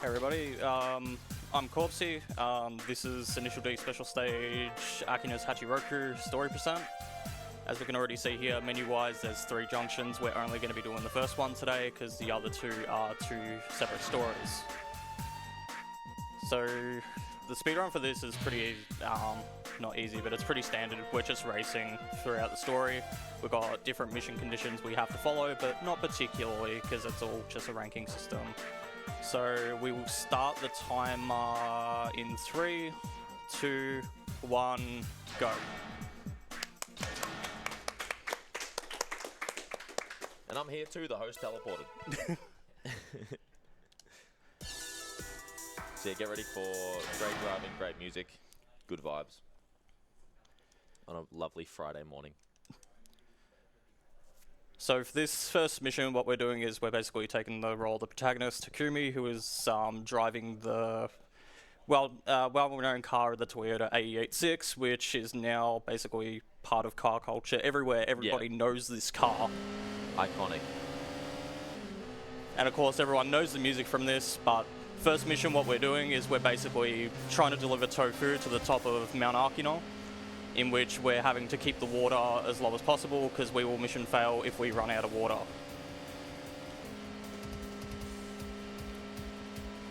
Hey everybody, I'm Corpsey. This is Initial D Special Stage Akino's Hachiroku Story Percent. As we can already see here, menu-wise, there's 3 junctions. We're only going to be doing the first one today because the other 2 are 2 separate stories. So the speedrun for this is pretty, not easy, but it's pretty standard. We're just racing throughout the story. We've got different mission conditions we have to follow, but not particularly because it's all just a ranking system. So we will start the timer in 3, 2, 1, go. And I'm here too, the host teleported. So yeah, get ready for great driving, great music, good vibes on a lovely Friday morning. So for this first mission, what we're doing is we're basically taking the role of the protagonist, Takumi, who is driving the well-known car, the Toyota AE86, which is now basically part of car culture everywhere. Everybody knows this car. Iconic. And of course, everyone knows the music from this, but first mission, what we're doing is we're basically trying to deliver tofu to the top of Mount Akino, in which we're having to keep the water as low as possible because we will mission fail if we run out of water.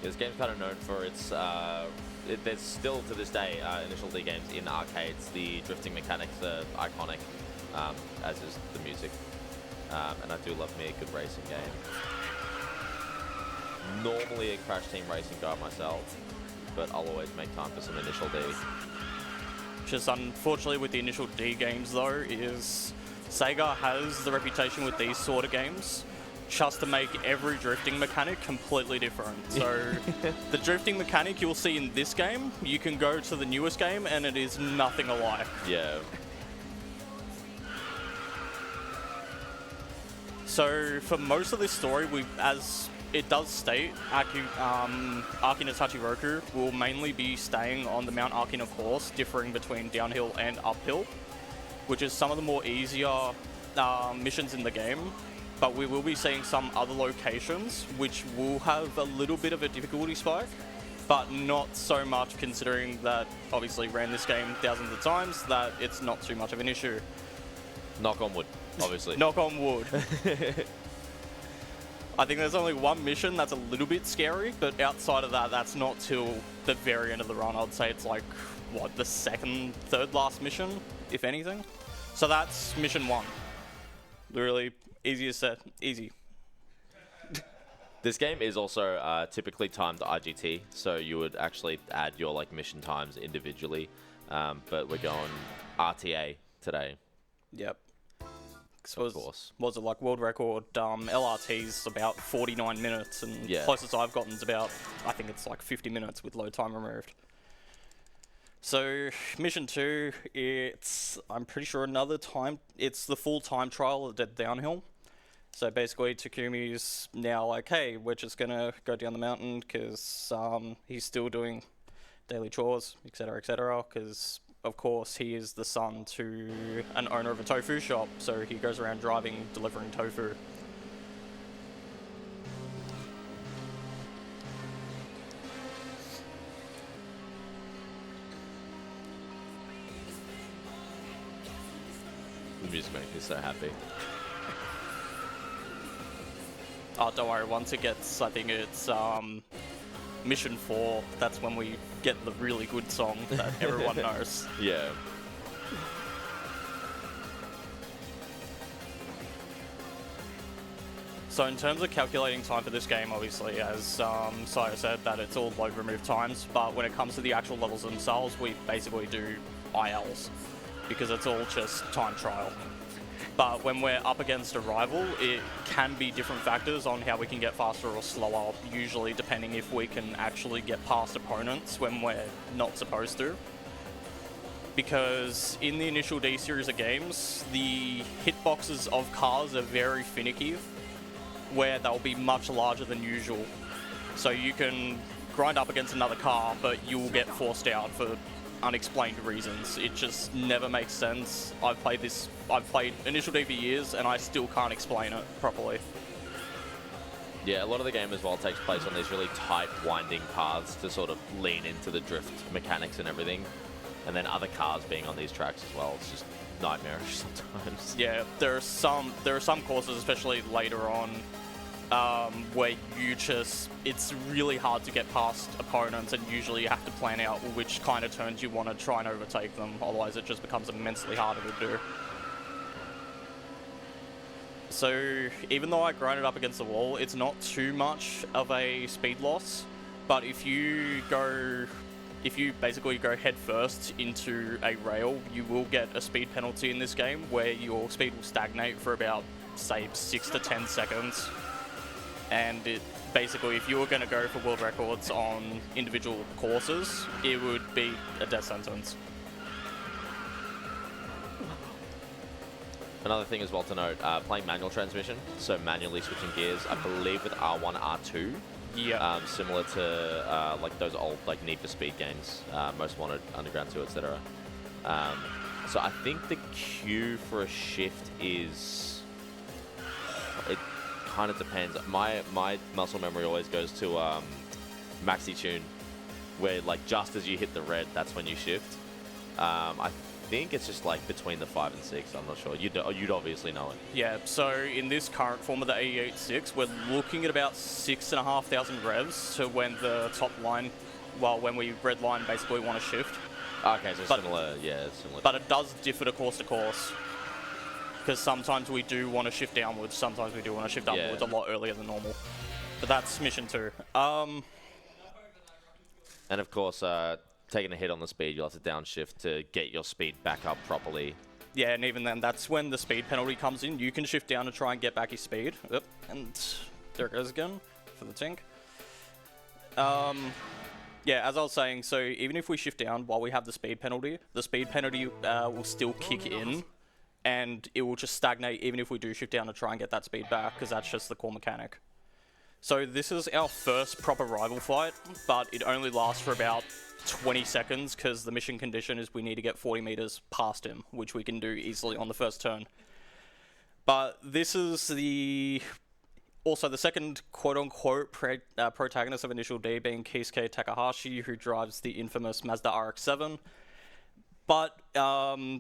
Yeah, this game's kind of known for its, there's still to this day Initial D games in arcades. The drifting mechanics are iconic, as is the music. And I do love me a good racing game. Normally a Crash Team Racing guy myself, but I'll always make time for some Initial D. Just unfortunately with the Initial D games though, is Sega has the reputation with these sort of games just to make every drifting mechanic completely different. So the drifting mechanic you'll see in this game, you can go to the newest game and it is nothing alike. Yeah. So for most of this story, as it does state, Akino's Hachiroku will mainly be staying on the Mount Akino course, differing between downhill and uphill, which is some of the more easier missions in the game. But we will be seeing some other locations which will have a little bit of a difficulty spike, but not so much considering that obviously ran this game thousands of times, that it's not too much of an issue. Knock on wood, obviously. Knock on wood. I think there's only one mission that's a little bit scary, but outside of that, that's not till the very end of the run. I'd say it's like, what, the second, third last mission, if anything. So that's mission 1. Really easiest set, easy. This game is also typically timed IGT, so you would actually add your mission times individually, but we're going RTA today. Yep. Of course. Was it like world record? LRT's about 49 minutes, and closest I've gotten is about, I think it's like 50 minutes with load time removed. So mission 2, I'm pretty sure it's the full time trial of Dead Downhill. So basically Takumi's now like, hey, we're just gonna go down the mountain because he's still doing daily chores, etc., because of course, he is the son to an owner of a tofu shop, so he goes around driving, delivering tofu. The music makes me so happy. Oh, don't worry, once it gets, I think it's mission 4, that's when we get the really good song that everyone knows. Yeah. So in terms of calculating time for this game, obviously, as Saya said, that it's all load remove times, but when it comes to the actual levels themselves, we basically do ILs, because it's all just time trial. But when we're up against a rival, it can be different factors on how we can get faster or slower, usually depending if we can actually get past opponents when we're not supposed to. Because in the Initial D series of games, the hitboxes of cars are very finicky, where they'll be much larger than usual. So you can grind up against another car, but you'll get forced out for unexplained reasons. It just never makes sense. I've played Initial D for years and I still can't explain it properly. Yeah, a lot of the game as well takes place on these really tight, winding paths to sort of lean into the drift mechanics and everything. And then other cars being on these tracks as well. It's just nightmarish sometimes. Yeah, there are some courses, especially later on, where it's really hard to get past opponents, and usually you have to plan out which kind of turns you want to try and overtake them. Otherwise, it just becomes immensely harder to do. So even though I grind it up against the wall, it's not too much of a speed loss. But if you basically go head first into a rail, you will get a speed penalty in this game where your speed will stagnate for about, say, 6 to 10 seconds. And basically, if you were going to go for world records on individual courses, it would be a death sentence. Another thing as well to note, playing manual transmission, so manually switching gears, I believe with R1, R2. Yeah. Similar to like those old like Need for Speed games, Most Wanted, Underground 2, etc. So I think the cue for a shift is, it kind of depends. My muscle memory always goes to Maxi Tune, where like just as you hit the red, that's when you shift. I think it's just like between the 5 and 6. I'm not sure. You'd obviously know it. Yeah, so in this current form of the AE86, we're looking at about 6,500 revs to when the top line, well, when we red line basically want to shift. Okay, so similar, yeah, similar. But it does differ to course, because sometimes we do want to shift downwards, sometimes we do want to shift upwards a lot earlier than normal. But that's mission 2. And of course, taking a hit on the speed, you'll have to downshift to get your speed back up properly. Yeah, and even then, that's when the speed penalty comes in. You can shift down to try and get back your speed. Yep, and there it goes again for the tank. Yeah, as I was saying, so even if we shift down while we have the speed penalty will still kick in, and it will just stagnate even if we do shift down to try and get that speed back, because that's just the core mechanic. So this is our first proper rival fight, but it only lasts for about 20 seconds because the mission condition is we need to get 40 meters past him, which we can do easily on the first turn. But this is also the second quote-unquote protagonist of Initial D, being Keisuke Takahashi, who drives the infamous Mazda RX-7. But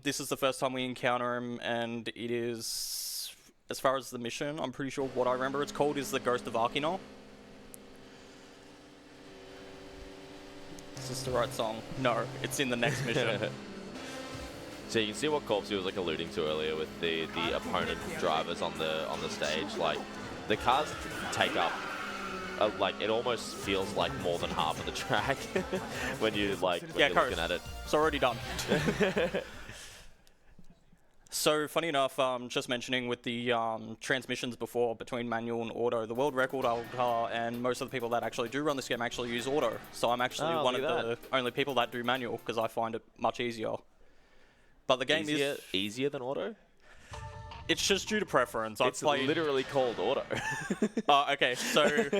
this is the first time we encounter him, and it is, as far as the mission, I'm pretty sure what I remember it's called is the Ghost of Akino. Is this the right song? No, it's in the next mission. So you can see what Corpsey was like alluding to earlier with the opponent drivers on the stage. Like the cars take up, like it almost feels like more than half of the track when you like when you're looking at it. It's already done. So, funny enough, just mentioning with the transmissions before between manual and auto, the world record and most of the people that actually do run this game actually use auto. So I'm actually one of the only people that do manual because I find it much easier. But the game is easier than auto? It's just due to preference. It's literally called auto. Okay, so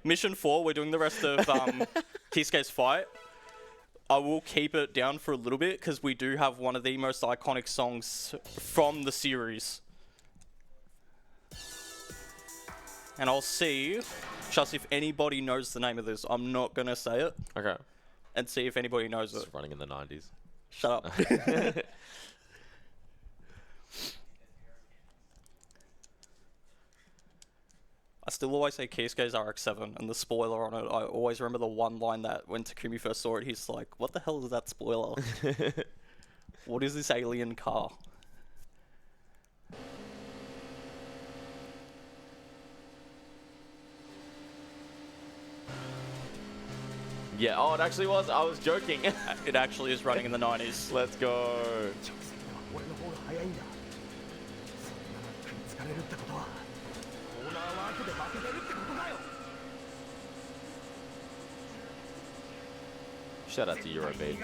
mission 4, we're doing the rest of Keisuke's fight. I will keep it down for a little bit because we do have one of the most iconic songs from the series. And I'll see just if anybody knows the name of this. I'm not going to say it. Okay. And see if anybody knows it. It's running in the 90s. Shut up. I still always say Keisuke's RX-7, and the spoiler on it, I always remember the one line that when Takumi first saw it, he's like, what the hell is that spoiler? What is this alien car? Yeah, oh, it actually was. I was joking. It actually is running in the 90s. Let's go. Shout out to Eurobeat.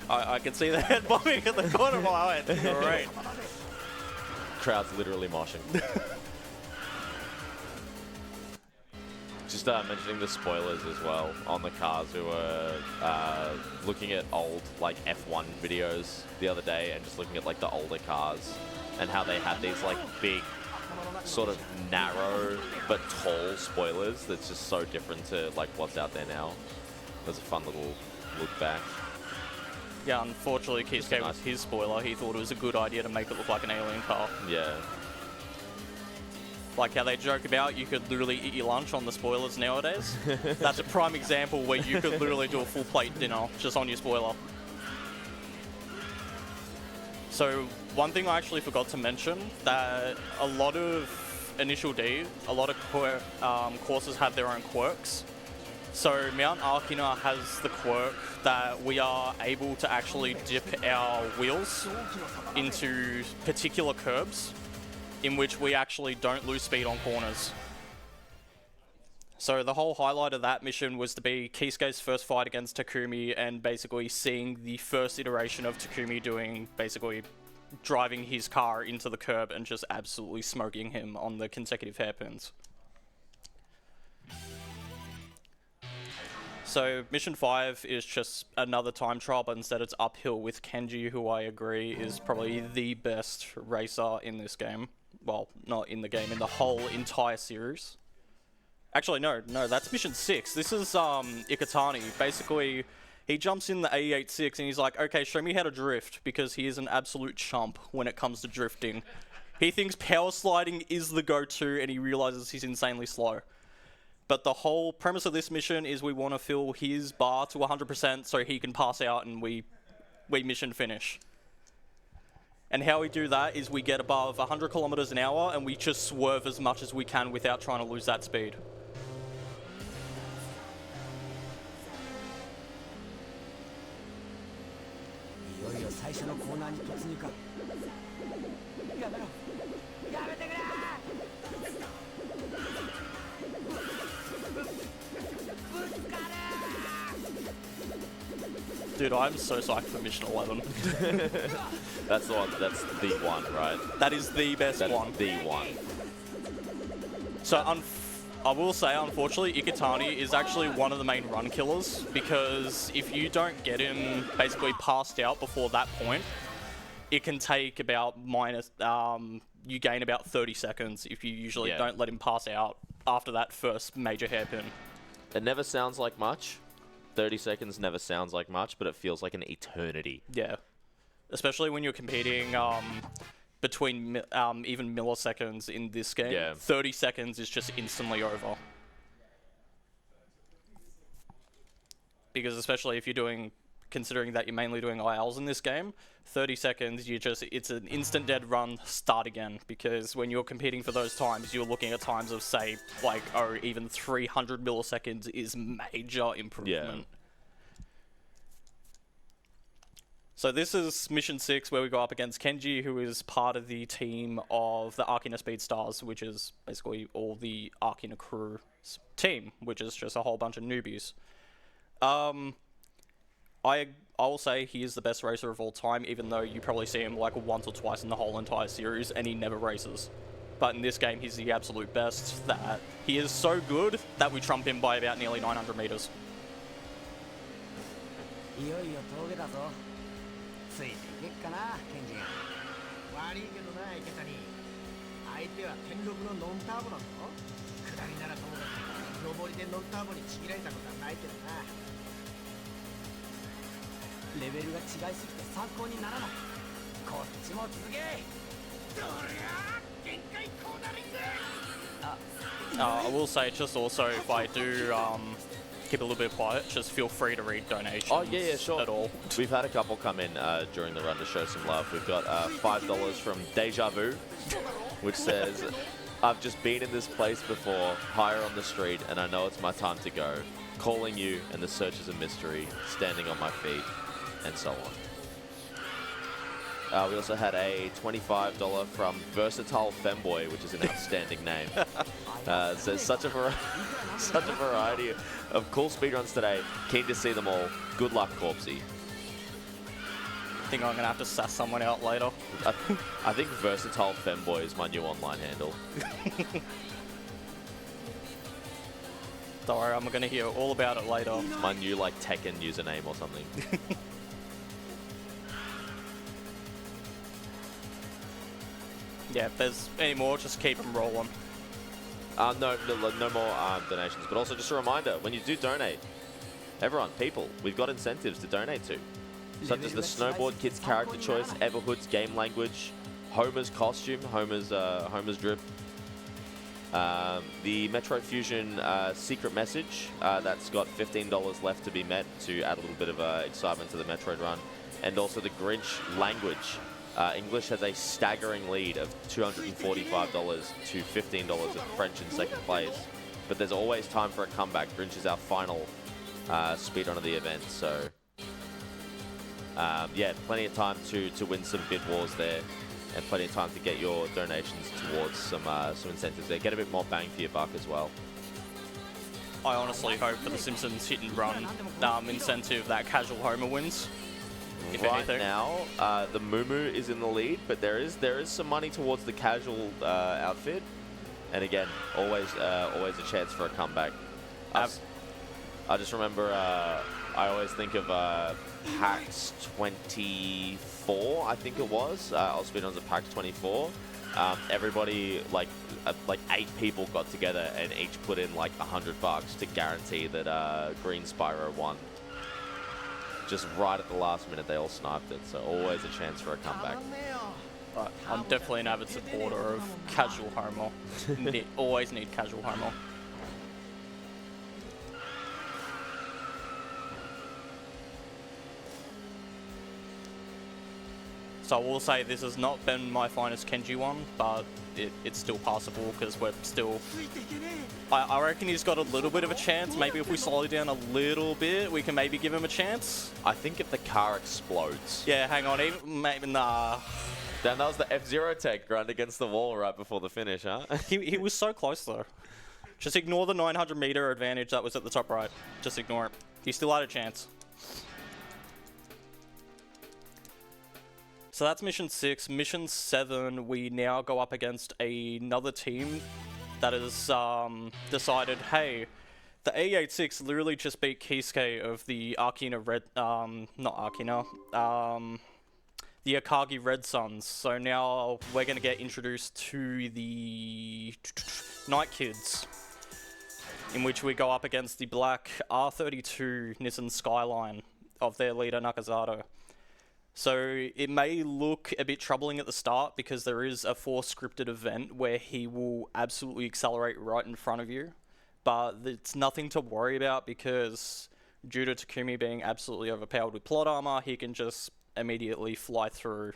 I can see the head bobbing in the corner of my head. Great. Crowd's literally moshing. Just just mentioning the spoilers as well on the cars who were looking at old like F1 videos the other day and just looking at like the older cars and how they had these like big sort of narrow but tall spoilers that's just so different to like what's out there now. It was a fun little look back. Yeah, unfortunately, Keisuke with his spoiler, he thought it was a good idea to make it look like an alien car. Yeah. Like how they joke about you could literally eat your lunch on the spoilers nowadays. That's a prime example where you could literally do a full plate dinner just on your spoiler. So one thing I actually forgot to mention, that a lot of Initial D, a lot of courses have their own quirks. So Mount Arkina has the quirk that we are able to actually dip our wheels into particular curbs in which we actually don't lose speed on corners. So the whole highlight of that mission was to be Keisuke's first fight against Takumi and basically seeing the first iteration of Takumi doing basically driving his car into the curb and just absolutely smoking him on the consecutive hairpins. So mission 5 is just another time trial, but instead it's uphill with Kenji, who I agree is probably the best racer in this game. Well, not in the game, in the whole entire series. Actually, no, that's mission 6. This is Iketani. Basically, he jumps in the A86 and he's like, okay, show me how to drift, because he is an absolute chump when it comes to drifting. He thinks power sliding is the go-to and he realizes he's insanely slow. But the whole premise of this mission is we want to fill his bar to 100% so he can pass out and we mission finish. And how we do that is we get above 100 kilometers an hour and we just swerve as much as we can without trying to lose that speed. Dude, I'm so psyched for mission 11. That's the one. That's the one, right? That is the best one. The one. So I will say, unfortunately, Iketani is actually one of the main run killers, because if you don't get him basically passed out before that point, it can take about you gain about 30 seconds if you usually don't let him pass out after that first major hairpin. It never sounds like much. 30 seconds never sounds like much, but it feels like an eternity. Yeah. Especially when you're competing between even milliseconds in this game. Yeah. 30 seconds is just instantly over. Because especially if you're considering that you're mainly doing ILs in this game, 30 seconds, it's an instant dead run, start again. Because when you're competing for those times, you're looking at times of, say, like, even 300 milliseconds is major improvement. Yeah. So this is mission 6, where we go up against Kenji, who is part of the team of the Arkina Speed Stars, which is basically all the Arkina crew's team, which is just a whole bunch of newbies. I will say he is the best racer of all time, even though you probably see him like once or twice in the whole entire series, and he never races. But in this game, he's the absolute best. That he is so good that we trump him by about nearly 900 meters. いよいよ峠だぞ。ついていけっかな、ケンジが。悪いけどな、池谷。相手は天禄のノンターボなんだろ。下りならともかく、上りでノンターボにちぎられたことはないけどな。レベルが違いすぎて参考にならない。こっちも続け。そりゃあ限界こうなるんだ。I will say, just also, if I do keep a little bit quiet, just feel free to read donations. Oh, yeah, sure. At all. We've had a couple come in during the run to show some love. We've got $5 from Deja Vu, which says, I've just been in this place before, higher on the street, and I know it's my time to go. Calling you, and the search is a mystery, standing on my feet, and so on. We also had a $25 from Versatile Femboy, which is an outstanding name. There's such a variety of cool speedruns today. Keen to see them all. Good luck, Corpsey. I think I'm going to have to sass someone out later. I think Versatile Femboy is my new online handle. Don't worry, I'm going to hear all about it later. My new like Tekken username or something. Yeah, if there's any more, just keep them rolling. No more donations. But also just a reminder, when you do donate, everyone, people, we've got incentives to donate to. Such as the Snowboard Kids character choice, Everhood's game language, Homer's costume, Homer's drip. The Metro Fusion secret message, that's got $15 left to be met to add a little bit of excitement to the Metroid run. And also the Grinch language. English has a staggering lead of $245 to $15 with French in second place. But there's always time for a comeback. Grinch is our final speedrun of the event, so yeah, plenty of time to win some bid wars there, and plenty of time to get your donations towards some incentives there. Get a bit more bang for your buck as well. I honestly hope for the Simpsons hit and run incentive that Casual Homer wins. If Right anything. now, the Moo is in the lead, but there is some money towards the casual outfit, and again, always a chance for a comeback. I just remember I always think of PAX 24, I think it was. AusSpeedruns at PAX 24. Everybody, like 8 people got together and each put in like $100 to guarantee that Green Spyro won. Just right at the last minute, they all sniped it, so always a chance for a comeback. But I'm definitely an avid supporter of Casual Homer. Always need Casual Homer. So I will say this has not been my finest Kenji one, but it's still passable because we're still... I reckon he's got a little bit of a chance. Maybe if we slow down a little bit, we can maybe give him a chance. I think if the car explodes. Yeah, hang on. Maybe, nah. Then that was the F-Zero tech run against the wall right before the finish, huh? He was so close, though. Just ignore the 900-meter advantage that was at the top right. Just ignore it. He still had a chance. So that's mission 6. Mission 7, we now go up against another team that has decided, hey, the A86 literally just beat Kisuke of the Akina Red, not Akina, the Akagi Red Suns. So now we're going to get introduced to the Night Kids, in which we go up against the black R32 Nissan Skyline of their leader Nakazato. So it may look a bit troubling at the start because there is a scripted event where he will absolutely accelerate right in front of you. But it's nothing to worry about because due to Takumi being absolutely overpowered with plot armor, he can just immediately fly through.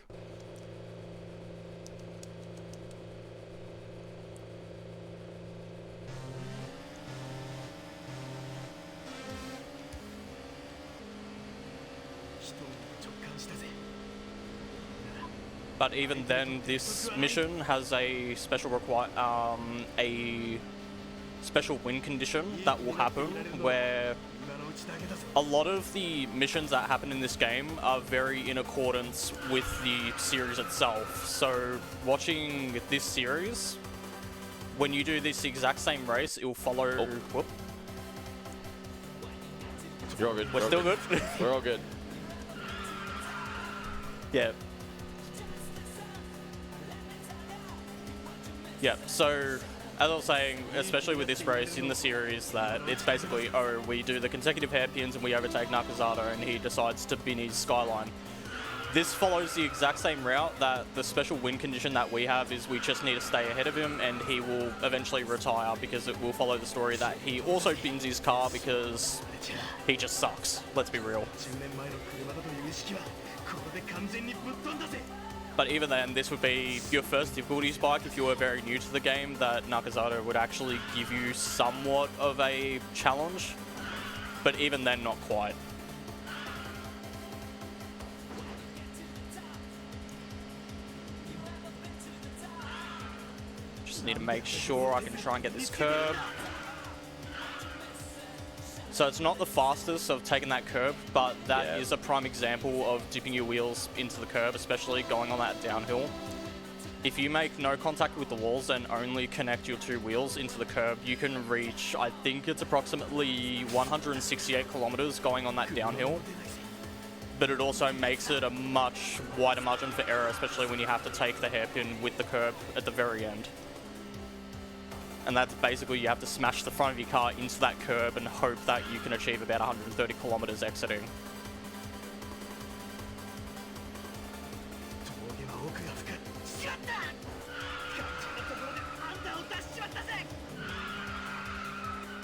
But even then, this mission has a special win condition that will happen, where a lot of the missions that happen in this game are very in accordance with the series itself. So watching this series, when you do this exact same race, it will follow... Oh. Whoop. You're all good. We're still good. We're all good. Yeah. Yeah, so as I was saying, especially with this race in the series, that it's basically, oh, we do the consecutive hairpins and we overtake Nakazato and he decides to bin his Skyline. This follows the exact same route that the special win condition that we have is we just need to stay ahead of him and he will eventually retire because it will follow the story that he also bins his car because he just sucks, let's be real. But even then, this would be your first difficulty spike if you were very new to the game, that Nakazato would actually give you somewhat of a challenge. But even then, not quite. Just need to make sure I can try and get this curb. So it's not the fastest of taking that curb, but that is a prime example of dipping your wheels into the curb, especially going on that downhill. If you make no contact with the walls and only connect your two wheels into the curb, you can reach, I think it's approximately 168 kilometers going on that downhill. But it also makes it a much wider margin for error, especially when you have to take the hairpin with the curb at the very end. And that's basically, you have to smash the front of your car into that curb and hope that you can achieve about 130 kilometers exiting.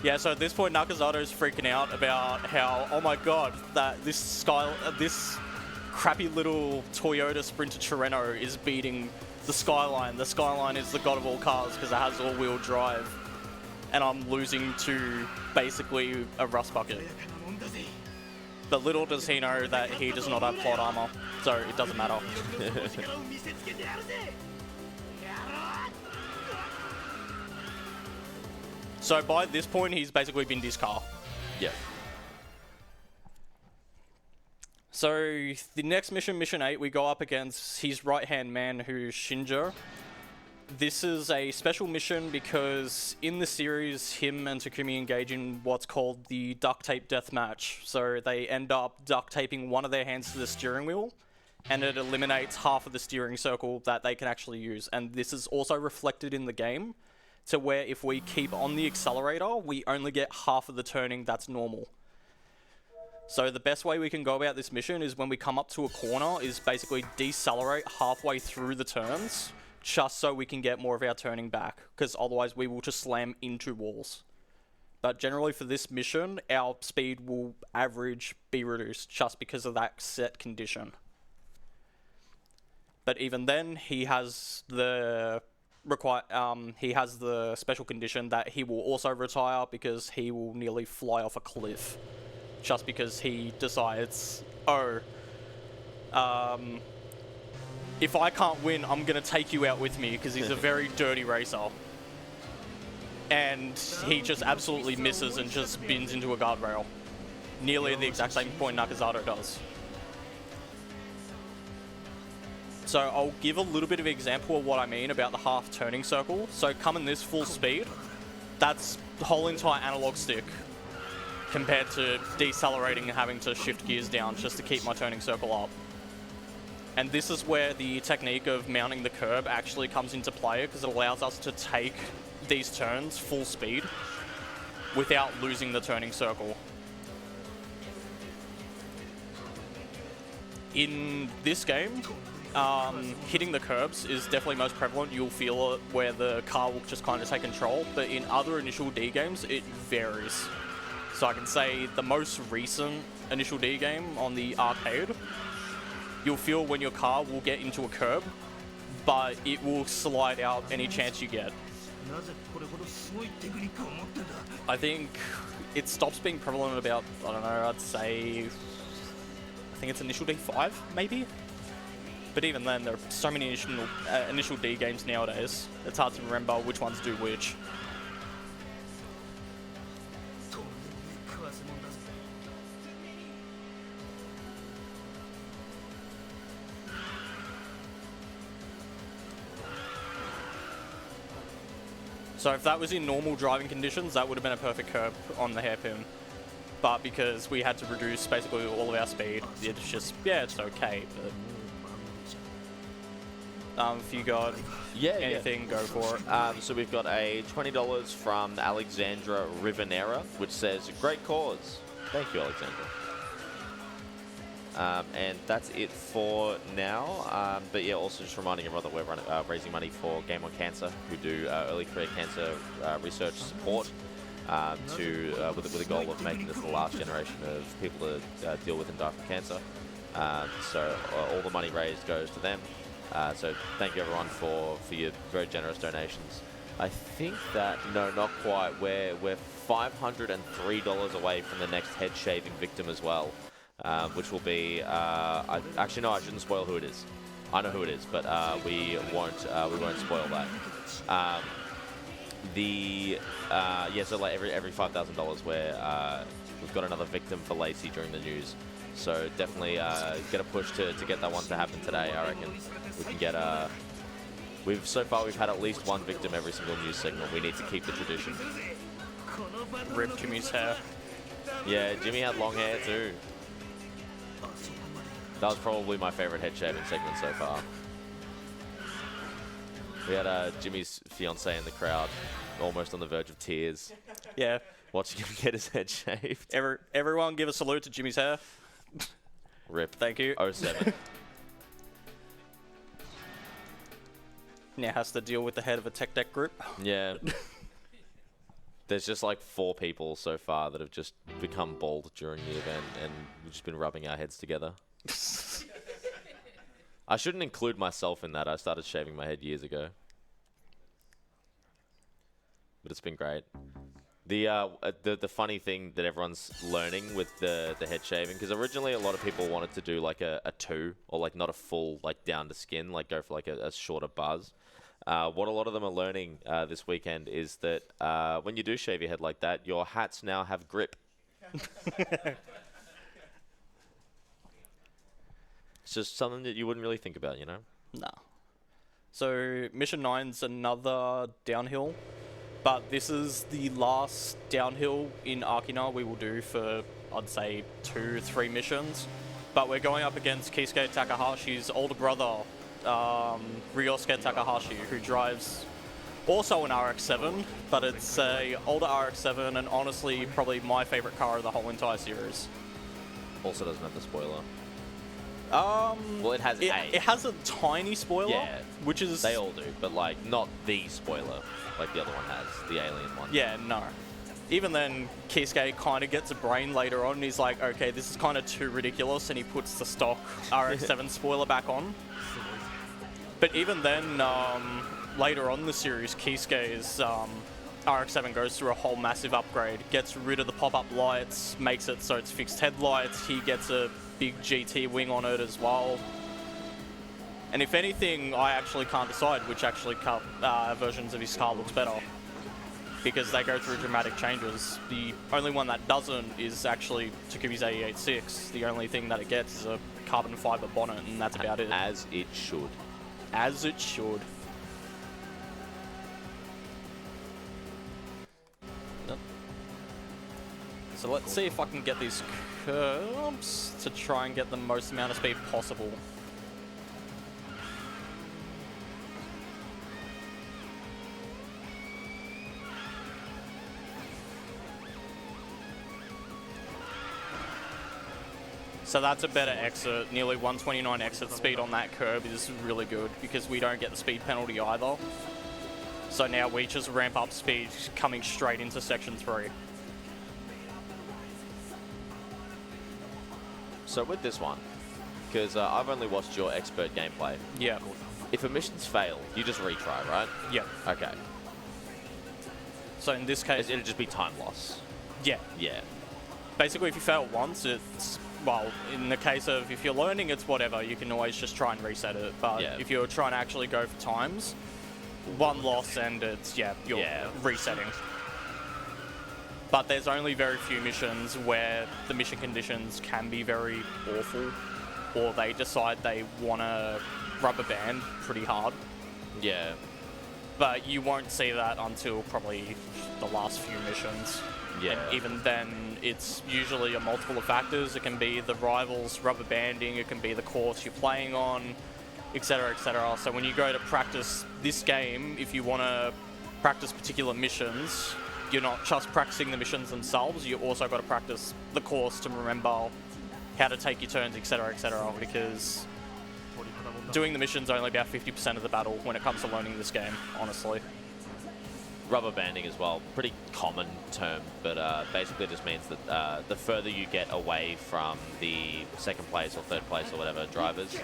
Yeah, so at this point, Nakazato's freaking out about how, oh my god, that this crappy little Toyota Sprinter Torrento is beating the Skyline. The Skyline is the god of all cars because it has all-wheel drive, and I'm losing to basically a rust bucket. But little does he know that he does not have plot armor, so it doesn't matter. So by this point, he's basically been this car. Yeah. So the next mission, Mission 8, we go up against his right-hand man, who's Shinjo. This is a special mission because in the series, him and Takumi engage in what's called the duct tape deathmatch. So they end up duct taping one of their hands to the steering wheel, and it eliminates half of the steering circle that they can actually use. And this is also reflected in the game, to where if we keep on the accelerator, we only get half of the turning that's normal. So the best way we can go about this mission is when we come up to a corner is basically decelerate halfway through the turns, just so we can get more of our turning back, because otherwise we will just slam into walls. But generally for this mission, our speed will average be reduced just because of that set condition. But even then, he has the special condition that he will also retire because he will nearly fly off a cliff, just because he decides, if I can't win, I'm gonna take you out with me, because he's a very dirty racer. And he just absolutely misses and just spins into a guardrail, nearly at the exact same point Nakazato does. So I'll give a little bit of an example of what I mean about the half turning circle. So coming this full speed, that's the whole entire analog stick compared to decelerating and having to shift gears down just to keep my turning circle up. And this is where the technique of mounting the curb actually comes into play, because it allows us to take these turns full speed without losing the turning circle. In this game, hitting the curbs is definitely most prevalent. You'll feel it where the car will just kind of take control, but in other Initial D games, it varies. So I can say the most recent Initial D game on the arcade, you'll feel when your car will get into a curb, but it will slide out any chance you get. I think it stops being prevalent about, I don't know, I'd say, I think it's Initial D5, maybe? But even then, there are so many Initial D games nowadays, it's hard to remember which ones do which. So if that was in normal driving conditions, that would have been a perfect curb on the hairpin. But because we had to reduce basically all of our speed, it's just, yeah, it's okay. But if you got anything, go for it. So we've got a $20 from Alexandra Rivanera, which says, great cause. Thank you, Alexandra. And that's it for now. But yeah, also just reminding everyone that we're raising money for Game on Cancer, who do early career cancer research support with a goal of making this the last generation of people to deal with and die from cancer. So all the money raised goes to them. So thank you everyone for your very generous donations. I think that, no, not quite. We're $503 away from the next head shaving victim as well. Which will be, actually no, I shouldn't spoil who it is. I know who it is, but we won't spoil that. So like every $5,000 we've got another victim for Lacey during the news. So definitely get a push to get that one to happen today. I reckon we can get So far we've had at least one victim every single news segment. We need to keep the tradition. Rip Jimmy's hair. Yeah, Jimmy had long hair too. That was probably my favorite head shaving segment so far. We had Jimmy's fiance in the crowd, almost on the verge of tears, Yeah. watching him get his head shaved. Everyone give a salute to Jimmy's hair. Rip. Thank you. 07. Now has to deal with the head of a tech deck group. Yeah. There's just like 4 people so far that have just become bald during the event, and we've just been rubbing our heads together. I shouldn't include myself in that. I started shaving my head years ago. But it's been great. The funny thing that everyone's learning with the head shaving, because originally a lot of people wanted to do like a 2, or like not a full like down to skin, like go for like a shorter buzz. What a lot of them are learning this weekend is that when you do shave your head like that, your hats now have grip. It's just something that you wouldn't really think about, you know? No. So Mission 9's another downhill, but this is the last downhill in Akina we will do for, I'd say, 2-3 missions. But we're going up against Keisuke Takahashi's older brother, Ryosuke Takahashi, who drives also an RX-7, but it's a older RX-7, and honestly probably my favorite car of the whole entire series. Also doesn't have the spoiler. Well, it has it has a tiny spoiler, Yeah. which is... They all do, but like not the spoiler like the other one has, the alien one. Yeah, no. Even then, Keisuke kind of gets a brain later on, and he's like, okay, this is kind of too ridiculous, and he puts the stock RX-7 spoiler back on. But even then, later on in the series, Keisuke's RX-7 goes through a whole massive upgrade, gets rid of the pop-up lights, makes it so it's fixed headlights, he gets a big GT wing on it as well. And if anything, I actually can't decide which versions of his car looks better, because they go through dramatic changes. The only one that doesn't is actually Takubi's AE86. The only thing that it gets is a carbon fiber bonnet, and that's about it. As it should. As it should. So let's see if I can get these curbs to try and get the most amount of speed possible. So that's a better exit. Nearly 129 exit speed on that curb is really good because we don't get the speed penalty either. So now we just ramp up speed coming straight into section 3. So with this one, because I've only watched your expert gameplay. Yeah. If a mission's failed, you just retry, right? Yeah. Okay. So in this case... It'll just be time loss. Yeah. Yeah. Basically, if you fail once, it's... Well, in the case of if you're learning, it's whatever. You can always just try and reset it. But if you're trying to actually go for times, one loss and it's, you're resetting. But there's only very few missions where the mission conditions can be very awful, or they decide they want to rubber band pretty hard. Yeah. But you won't see that until probably the last few missions. Yeah. And even then, it's usually a multiple of factors. It can be the rivals rubber banding, it can be the course you're playing on, etc., etc. So when you go to practice this game, if you want to practice particular missions, you're not just practicing the missions themselves, you also got to practice the course to remember how to take your turns, etc., etc., because doing the mission's only about 50% of the battle when it comes to learning this game, honestly. Rubber banding as well, pretty common term, but basically just means that the further you get away from the second place or third place or whatever drivers,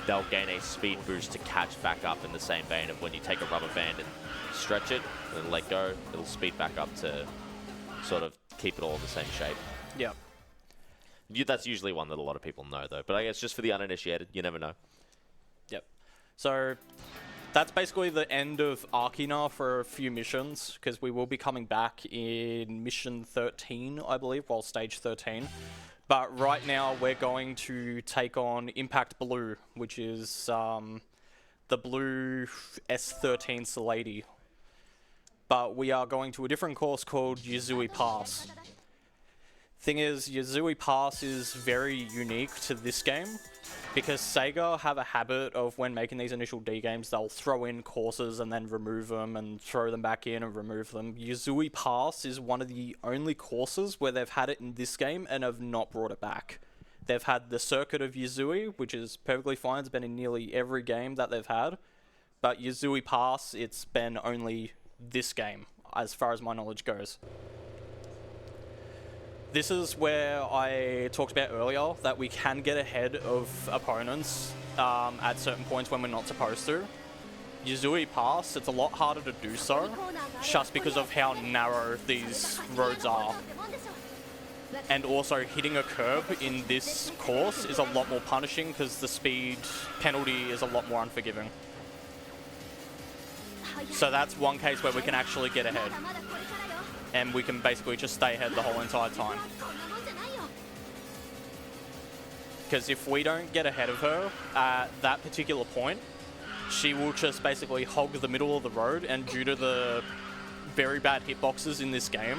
they'll gain a speed boost to catch back up in the same vein of when you take a rubber band and stretch it and let go, it'll speed back up to sort of keep it all in the same shape. Yeah. That's usually one that a lot of people know though, but I guess just for the uninitiated, you never know. Yep. So that's basically the end of Akina for a few missions, because we will be coming back in mission 13, I believe, well, stage 13. But right now we're going to take on Impact Blue, which is the blue S13 Lady. But we are going to a different course called Yuzui Pass. Thing is, Yuzui Pass is very unique to this game, because Sega have a habit of, when making these initial D games, they'll throw in courses and then remove them and throw them back in and remove them. Yuzui Pass is one of the only courses where they've had it in this game and have not brought it back. They've had the Circuit of Yuzui, which is perfectly fine. It's been in nearly every game that they've had. But Yuzui Pass, it's been only this game, as far as my knowledge goes. This is where I talked about earlier that we can get ahead of opponents at certain points when we're not supposed to. Yuzui Pass, it's a lot harder to do so, just because of how narrow these roads are. And also, hitting a curb in this course is a lot more punishing because the speed penalty is a lot more unforgiving. So that's one case where we can actually get ahead. And we can basically just stay ahead the whole entire time. Because if we don't get ahead of her at that particular point, she will just basically hog the middle of the road, and due to the very bad hitboxes in this game,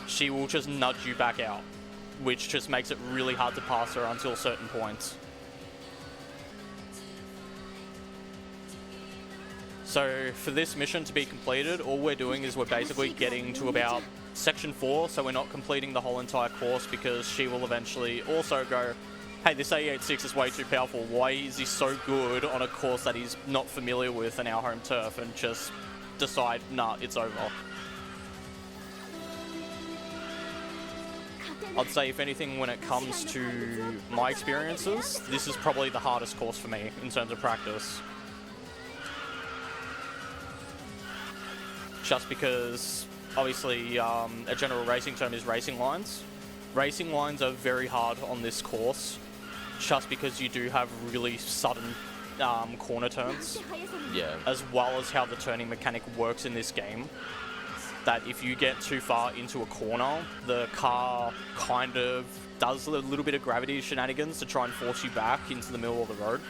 she will just nudge you back out, which just makes it really hard to pass her until certain points. So for this mission to be completed, all we're doing is we're basically getting to about section 4, so we're not completing the whole entire course, because she will eventually also go, hey, this A86 is way too powerful, why is he so good on a course that he's not familiar with in our home turf, and just decide, nah, it's over. I'd say, if anything, when it comes to my experiences, this is probably the hardest course for me in terms of practice. Just because, obviously, a general racing term is racing lines. Racing lines are very hard on this course, just because you do have really sudden corner turns. Yeah. As well as how the turning mechanic works in this game. That if you get too far into a corner, the car kind of does a little bit of gravity shenanigans to try and force you back into the middle of the road.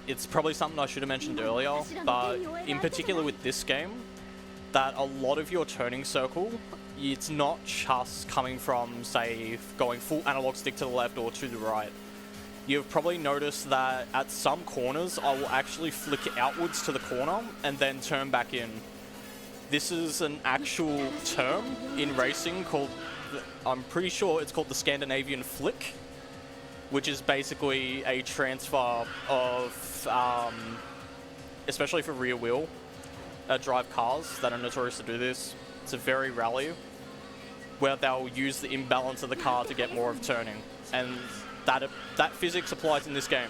It's probably something I should have mentioned earlier, but in particular with this game, that a lot of your turning circle, it's not just coming from, say, going full analog stick to the left or to the right. You've probably noticed that at some corners, I will actually flick outwards to the corner and then turn back in. This is an actual term in racing called, I'm pretty sure it's called the Scandinavian flick, which is basically a transfer of, especially for rear wheel drive cars that are notorious to do this. It's a very rally where they'll use the imbalance of the car to get more of turning. And that physics applies in this game.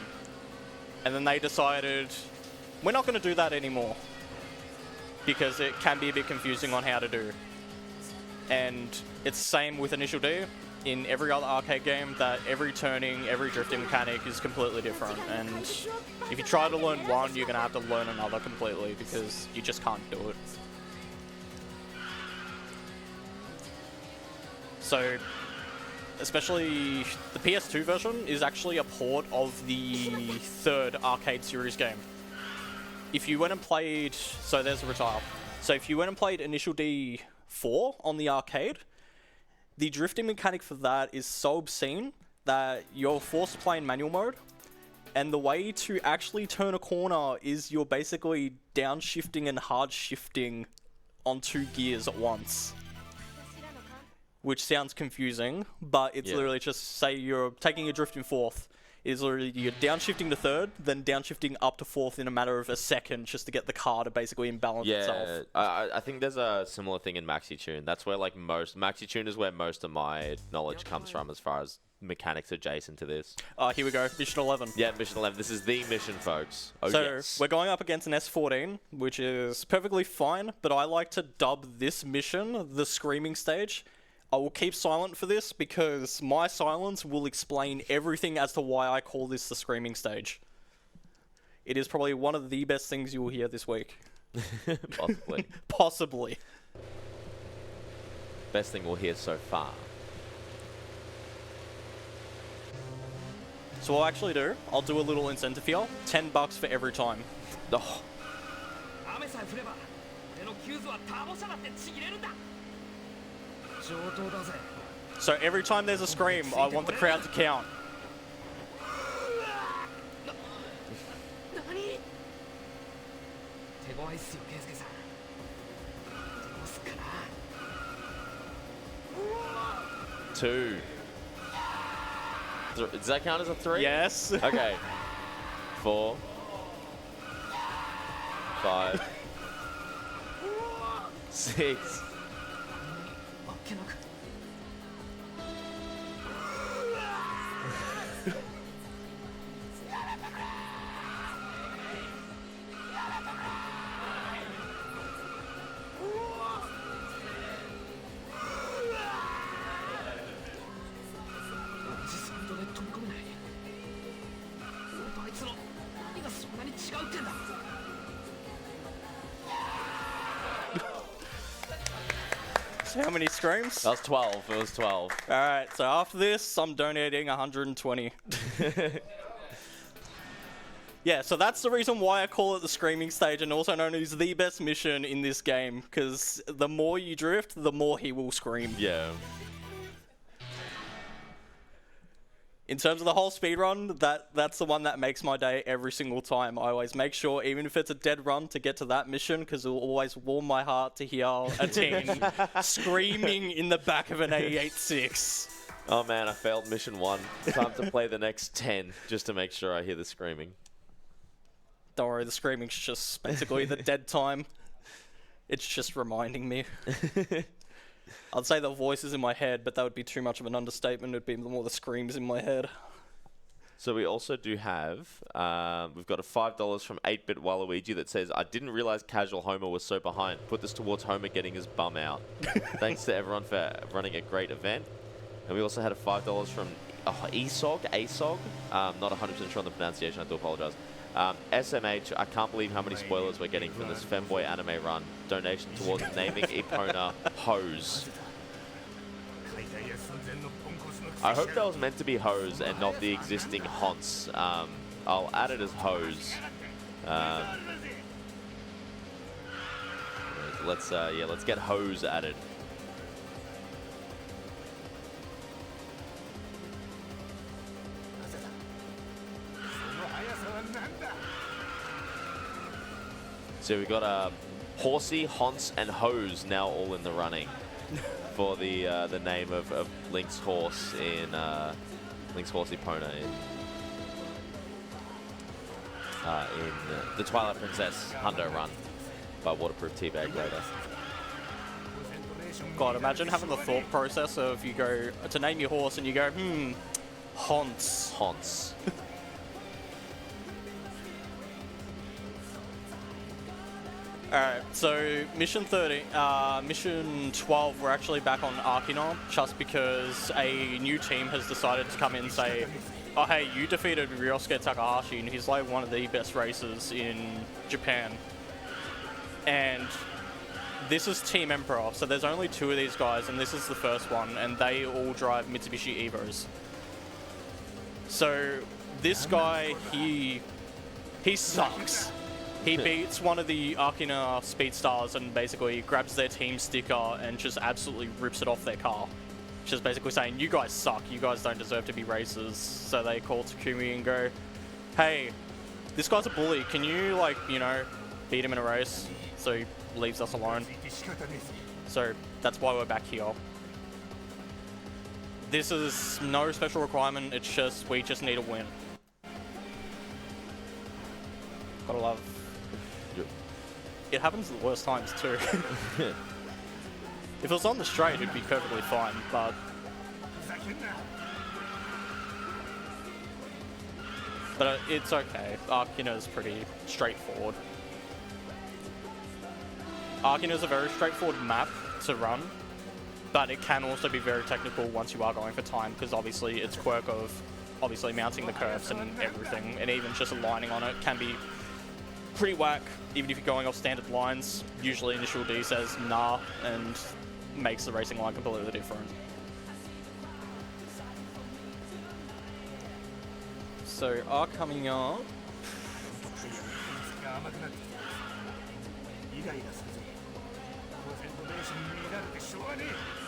And then they decided, we're not going to do that anymore, because it can be a bit confusing on how to do. And it's the same with Initial D. In every other arcade game, that every turning, every drifting mechanic is completely different. And if you try to learn one, you're going to have to learn another completely, because you just can't do it. So, especially the PS2 version is actually a port of the third arcade series game. If you went and played, so there's a retire. So if you went and played Initial D 4 on the arcade, the drifting mechanic for that is so obscene that you're forced to play in manual mode, and the way to actually turn a corner is you're basically downshifting and hard shifting on 2 gears at once. Which sounds confusing, but it's literally just, say you're taking a drift in 4th, is literally you're downshifting to 3rd, then downshifting up to 4th in a matter of a second just to get the car to basically imbalance itself. I think there's a similar thing in Maxi Tune. That's where Maxi Tune is where most of my knowledge comes from as far as mechanics adjacent to this. Here we go, Mission 11. Yeah, Mission 11. This is the mission, folks. Oh, so yes. We're going up against an S14, which is perfectly fine, but I like to dub this mission the screaming stage. I will keep silent for this because my silence will explain everything as to why I call this the screaming stage. It is probably one of the best things you will hear this week. Possibly. Possibly. Best thing we'll hear so far. So what I'll actually do, I'll do a little incentive here. $10 for every time. Oh, 雨さえ降れば俺のキューズはターボ車だってちぎれるんだ上等だぜ So every time there's a scream, I want the crowd to count. 何手強いっすよ圭介さんどうすっかな 2. Does that count as a 3? Yes. Okay. 4. 5. 6. あっけなく 同じスピードで飛び込めない俺とあいつの何がそんなに違うってんだ So how many screams? That was 12. It was 12. Alright, so after this, I'm donating 120. Yeah, so that's the reason why I call it the screaming stage, and also known as the best mission in this game, because the more you drift, the more he will scream. Yeah. In terms of the whole speedrun, that's the one that makes my day every single time. I always make sure, even if it's a dead run, to get to that mission, because it will always warm my heart to hear a teen screaming in the back of an 886. Oh man, I failed mission 1. Time to play the next 10 just to make sure I hear the screaming. Don't worry, the screaming's just basically the dead time. It's just reminding me. I'd say the voices in my head, but that would be too much of an understatement. It'd be more the screams in my head. So we also do have, we've got a $5 from 8-Bit Waluigi that says, I didn't realize Casual Homer was so behind. Put this towards Homer getting his bum out. Thanks to everyone for running a great event. And we also had a $5 from ASOG. Not 100% sure on the pronunciation, I do apologize. SMH, I can't believe how many spoilers we're getting from this femboy anime run. Donation towards naming Epona Hose. I hope that was meant to be Hose and not the existing Haunts. I'll add it as Hose. Let's get Hose added. So we got Horsey, Haunts, and Hose now all in the running for the name of Link's horse in Link's Horse Epona in the Twilight Princess Hundo run by Waterproof Teabag later. God, imagine having the thought process of you go to name your horse and you go, Haunts. Haunts. Alright, so mission 12, we're actually back on Arkina, just because a new team has decided to come in and say, oh hey, you defeated Ryosuke Takahashi, and he's like one of the best racers in Japan. And this is Team Emperor, so there's only 2 of these guys, and this is the first one, and they all drive Mitsubishi Evos. So this guy, he sucks. He beats one of the Arkina speed stars and basically grabs their team sticker and just absolutely rips it off their car. Just basically saying, you guys suck, you guys don't deserve to be racers. So they call Takumi and go, hey, this guy's a bully, can you, like, you know, beat him in a race? So he leaves us alone. So that's why we're back here. This is no special requirement, it's just, we just need a win. Gotta love. It happens at the worst times too. If it was on the straight, it'd be perfectly fine, but... But it's okay. Arkina's pretty straightforward. Arkina's a very straightforward map to run, but it can also be very technical once you are going for time, because obviously its quirk of obviously mounting the curves and everything, and even just aligning on it can be pretty whack, even if you're going off standard lines. Usually Initial D says nah and makes the racing line completely different. so are coming up. が甘くなってきてますイライラするぜコンセントレーションに乱れてしょうがねえ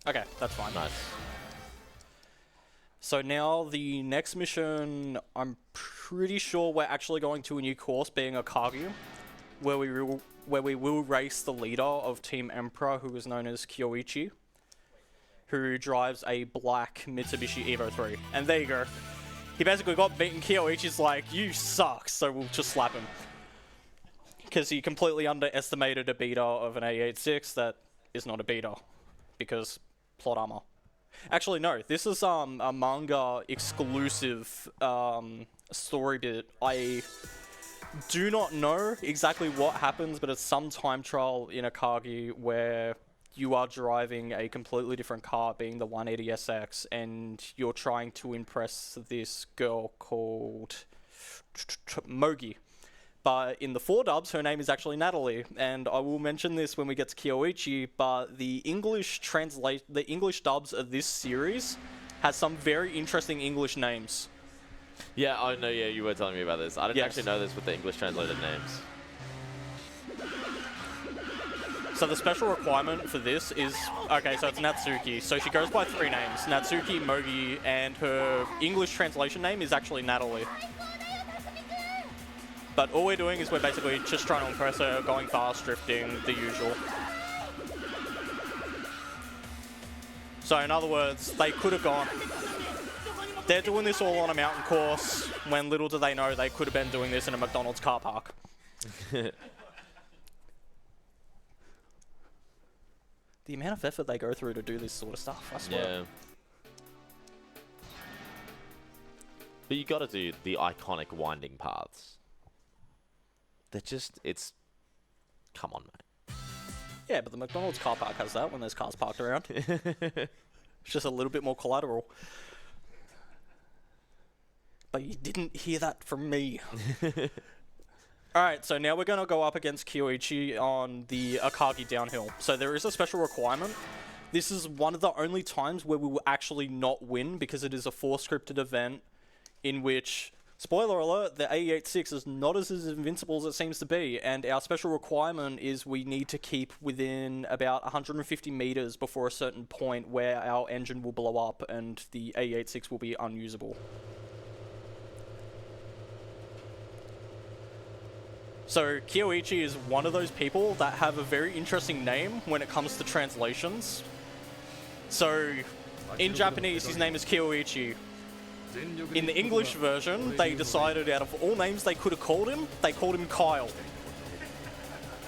Okay, that's fine. Nice. So now the next mission, I'm pretty sure we're actually going to a new course, being Akagi, where we will race the leader of Team Emperor, who is known as Kyoichi, who drives a black Mitsubishi Evo 3. And there you go. He basically got beaten. Kyoichi's like, you suck, so we'll just slap him. Because he completely underestimated a beta of an A86 that is not a beta, because plot armor. Actually, no. This is a manga exclusive story bit. I do not know exactly what happens, but it's some time trial in Akagi where you are driving a completely different car, being the 180SX, and you're trying to impress this girl called Mogi. But in the 4 dubs, her name is actually Natalie, and I will mention this when we get to Kyoichi, but the English dubs of this series has some very interesting English names. Yeah, oh no, yeah, you were telling me about this. I didn't actually know this with the English translated names. So the special requirement for this is, okay, so it's Natsuki. So she goes by 3 names, Natsuki, Mogi, and her English translation name is actually Natalie. But all we're doing is we're basically just trying to impress her, going fast, drifting, the usual. So in other words, they could have gone... They're doing this all on a mountain course, when little do they know they could have been doing this in a McDonald's car park. The amount of effort they go through to do this sort of stuff, I swear. Yeah. But you gotta do the iconic winding paths. They're just, it's... Come on, mate. Yeah, but the McDonald's car park has that when there's cars parked around. It's just a little bit more collateral. But you didn't hear that from me. Alright, so now we're going to go up against Kyoichi on the Akagi downhill. So there is a special requirement. This is one of the only times where we will actually not win, because it is a scripted event in which... Spoiler alert, the A86 is not as invincible as it seems to be, and our special requirement is we need to keep within about 150 meters before a certain point where our engine will blow up and the A86 will be unusable. So Kyoichi is one of those people that have a very interesting name when it comes to translations. So in Japanese, his name is Kyoichi. In the English version, they decided out of all names they could have called him, they called him Kyle.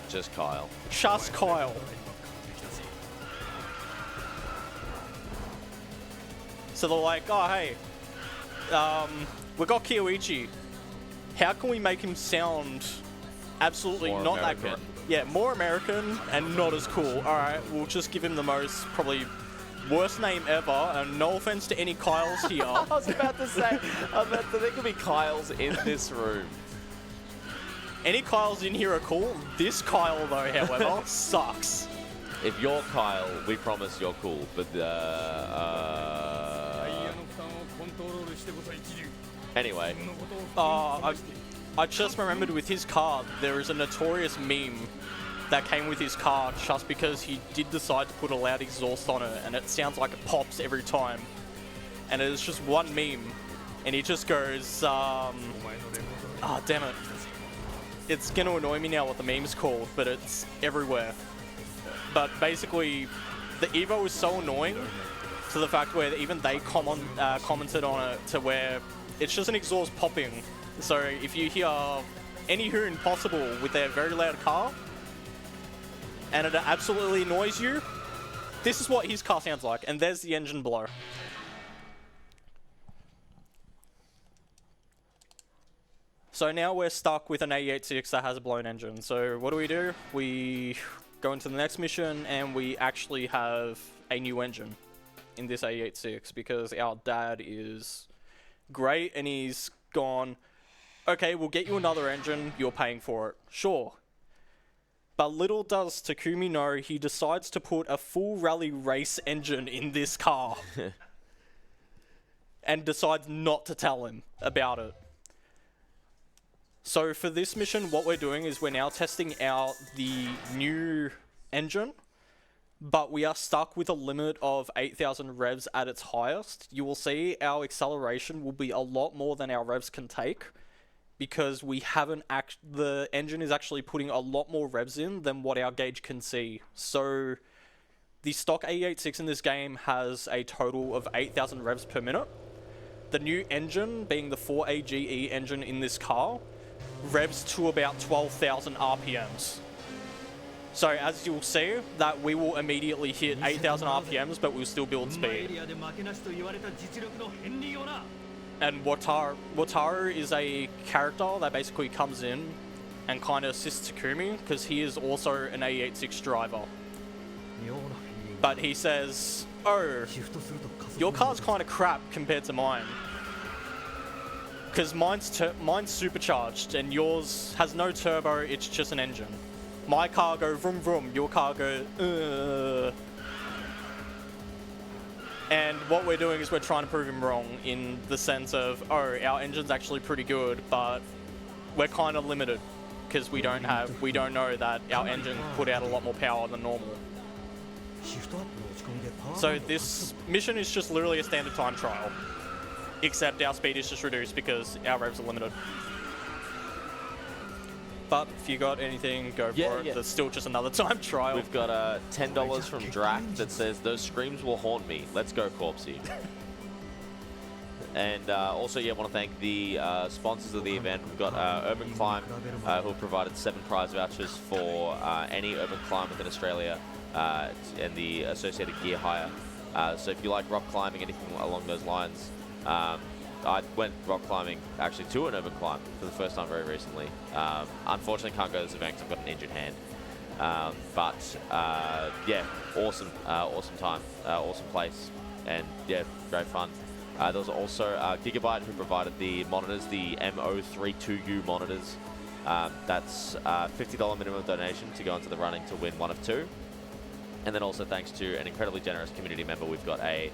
Just Kyle. Just Kyle. So they're like, oh hey, we got Kyoichi. How can we make him sound absolutely More not American. that great? Yeah, more American and not as cool. Alright, we'll just give him the most, probably... worst name ever, and no offense to any Kyles here. I was about to say, there could be Kyles in this room. Any Kyles in here are cool. This Kyle, though, however, sucks. If you're Kyle, we promise you're cool, but anyway. I just remembered with his car, there is a notorious meme that came with his car just because he did decide to put a loud exhaust on it, and it sounds like it pops every time. And it's just one meme, and he just goes, damn it. It's gonna annoy me now what the meme's called, but it's everywhere. But basically, the Evo is so annoying to the fact where even they commented on it to where it's just an exhaust popping. So if you hear any hoon possible with their very loud car, and it absolutely annoys you, this is what his car sounds like, and there's the engine below. So now we're stuck with an A86 that has a blown engine. So what do? We go into the next mission, and we actually have a new engine in this A86, because our dad is great, and he's gone, okay, we'll get you another engine, you're paying for it. Sure. But little does Takumi know, he decides to put a full rally race engine in this car. And decides not to tell him about it. So for this mission, what we're doing is we're now testing out the new engine, but we are stuck with a limit of 8,000 revs at its highest. You will see our acceleration will be a lot more than our revs can take, because we haven't the engine is actually putting a lot more revs in than what our gauge can see. So the stock A86 in this game has a total of 8,000 revs per minute. The new engine, being the 4AGE engine in this car, revs to about 12,000 RPMs. So as you'll see, that we will immediately hit 8,000 RPMs, but we'll still build speed. And Wataru is a character that basically comes in and kind of assists Takumi, because he is also an A86 driver. But he says, oh, your car's kind of crap compared to mine. Because mine's supercharged and yours has no turbo, it's just an engine. My car go vroom vroom, your car go And what we're doing is we're trying to prove him wrong in the sense of, oh, our engine's actually pretty good, but we're kind of limited because we don't know that our engine put out a lot more power than normal. So this mission is just literally a standard time trial, except our speed is just reduced because our revs are limited. But if you got anything, go for it. There's still just another time trial. We've got $10 from Drac that says, those screams will haunt me. Let's go, Corpsey. And also, want to thank the sponsors of the event. We've got Urban Climb, who have provided 7 prize vouchers for any urban climb within Australia and the associated gear hire. So if you like rock climbing, anything along those lines, I went rock climbing actually to an urban climb for the first time very recently. Unfortunately, can't go to this event because I've got an injured hand. Awesome, awesome time, awesome place, and great fun. There was also Gigabyte who provided the monitors, the MO32U monitors. That's $50 minimum donation to go into the running to win 1 of 2. And then also thanks to an incredibly generous community member, we've got a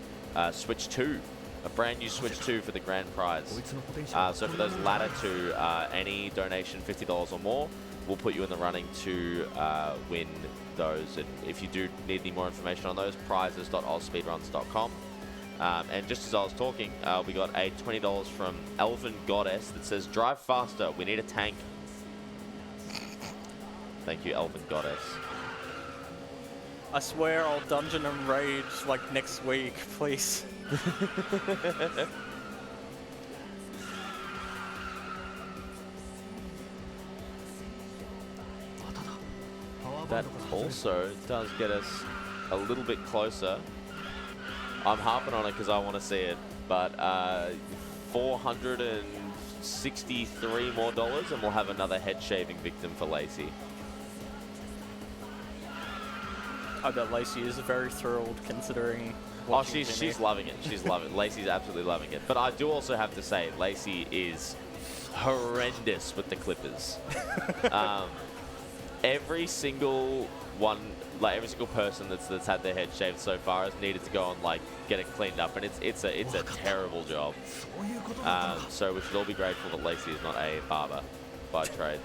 Switch 2. A brand new Switch 2 for the grand prize. So for those latter 2, any donation $50 or more will put you in the running to win those. And if you do need any more information on those, prizes.ausspeedruns.com. And just as I was talking, we got a $20 from Elven Goddess that says, drive faster, we need a tank. Thank you, Elven Goddess. I swear I'll dungeon and rage like next week, please. That also does get us a little bit closer. I'm harping on it because I want to see it, but $463 more and we'll have another head shaving victim for Lacey. I bet Lacey is very thrilled considering. Oh, she's loving it. She's loving it. Lacey's absolutely loving it. But I do also have to say, Lacey is horrendous with the clippers. Every single one, like every single person that's had their head shaved so far has needed to go and like get it cleaned up, and it's a terrible job. So we should all be grateful that Lacey is not a barber by trade.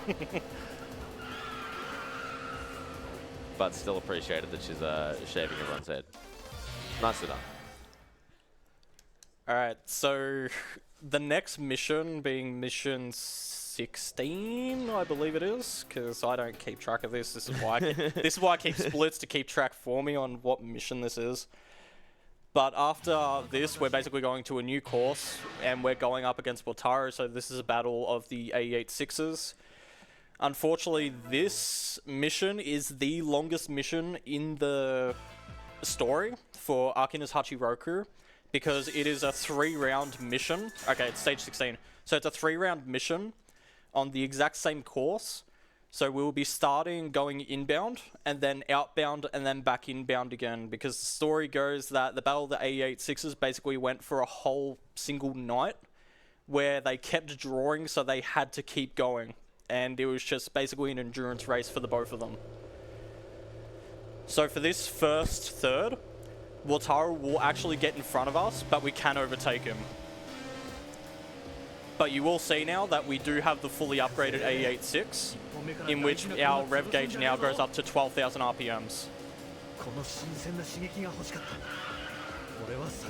But still appreciated that she's shaving everyone's head. Nicely done. Alright, so the next mission being mission 16, I believe it is, because I don't keep track of this. This is why I keep Splits to keep track for me on what mission this is. But after this, we're basically going to a new course, and we're going up against Wataru, so this is a battle of the A86s. Unfortunately, this mission is the longest mission in the story for Akina's Hachiroku, because it is a 3-round mission. Okay, it's stage 16. So it's a 3-round mission on the exact same course. So we'll be starting going inbound, and then outbound, and then back inbound again, because the story goes that the Battle of the A86s basically went for a whole single night, where they kept drawing, so they had to keep going. And it was just basically an endurance race for the both of them. So for this first third, Wataru will actually get in front of us, but we can overtake him. But you will see now that we do have the fully upgraded AE86, in which our rev gauge now goes up to 12,000 RPMs.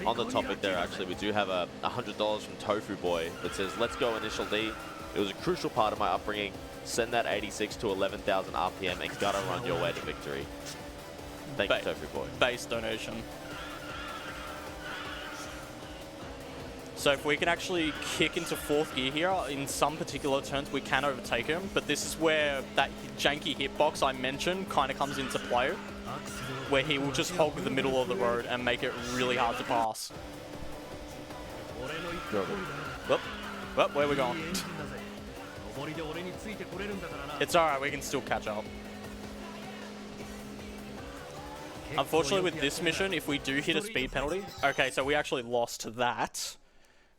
On the topic there, actually, we do have a $100 from Tofu Boy that says, "Let's go Initial D. It was a crucial part of my upbringing. Send that 86 to 11,000 RPM and gotta run your way to victory." Thank you, Tofu Boy. Base donation. So if we can actually kick into 4th gear here, in some particular turns we can overtake him, but this is where that janky hitbox I mentioned kind of comes into play, where he will just hog the middle of the road and make it really hard to pass. Whoop. Whoop, where are we going? It's alright, we can still catch up. Unfortunately with this mission, if we do hit a speed penalty... Okay, so we actually lost that,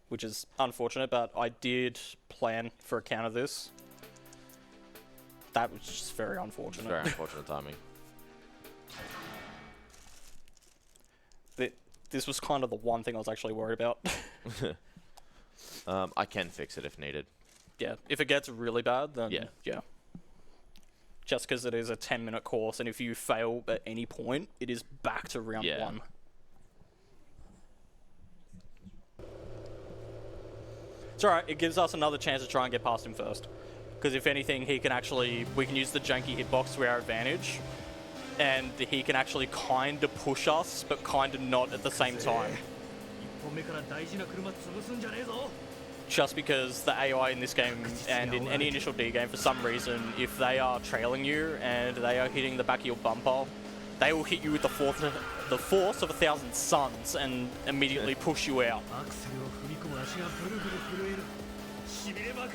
which is unfortunate, but I did plan for a count of this. That was just very unfortunate. Very unfortunate timing. This was kind of the one thing I was actually worried about. I can fix it if needed. Yeah, if it gets really bad, then yeah. Just because it is a 10-minute course, and if you fail at any point, it is back to round 1. It's alright, it gives us another chance to try and get past him first. Because if anything, we can use the janky hitbox to our advantage, and he can actually kind of push us, but kind of not at the same time. Just because the AI in this game, and in any Initial D game, for some reason, if they are trailing you and they are hitting the back of your bumper, they will hit you with the force of 1,000 suns and immediately push you out.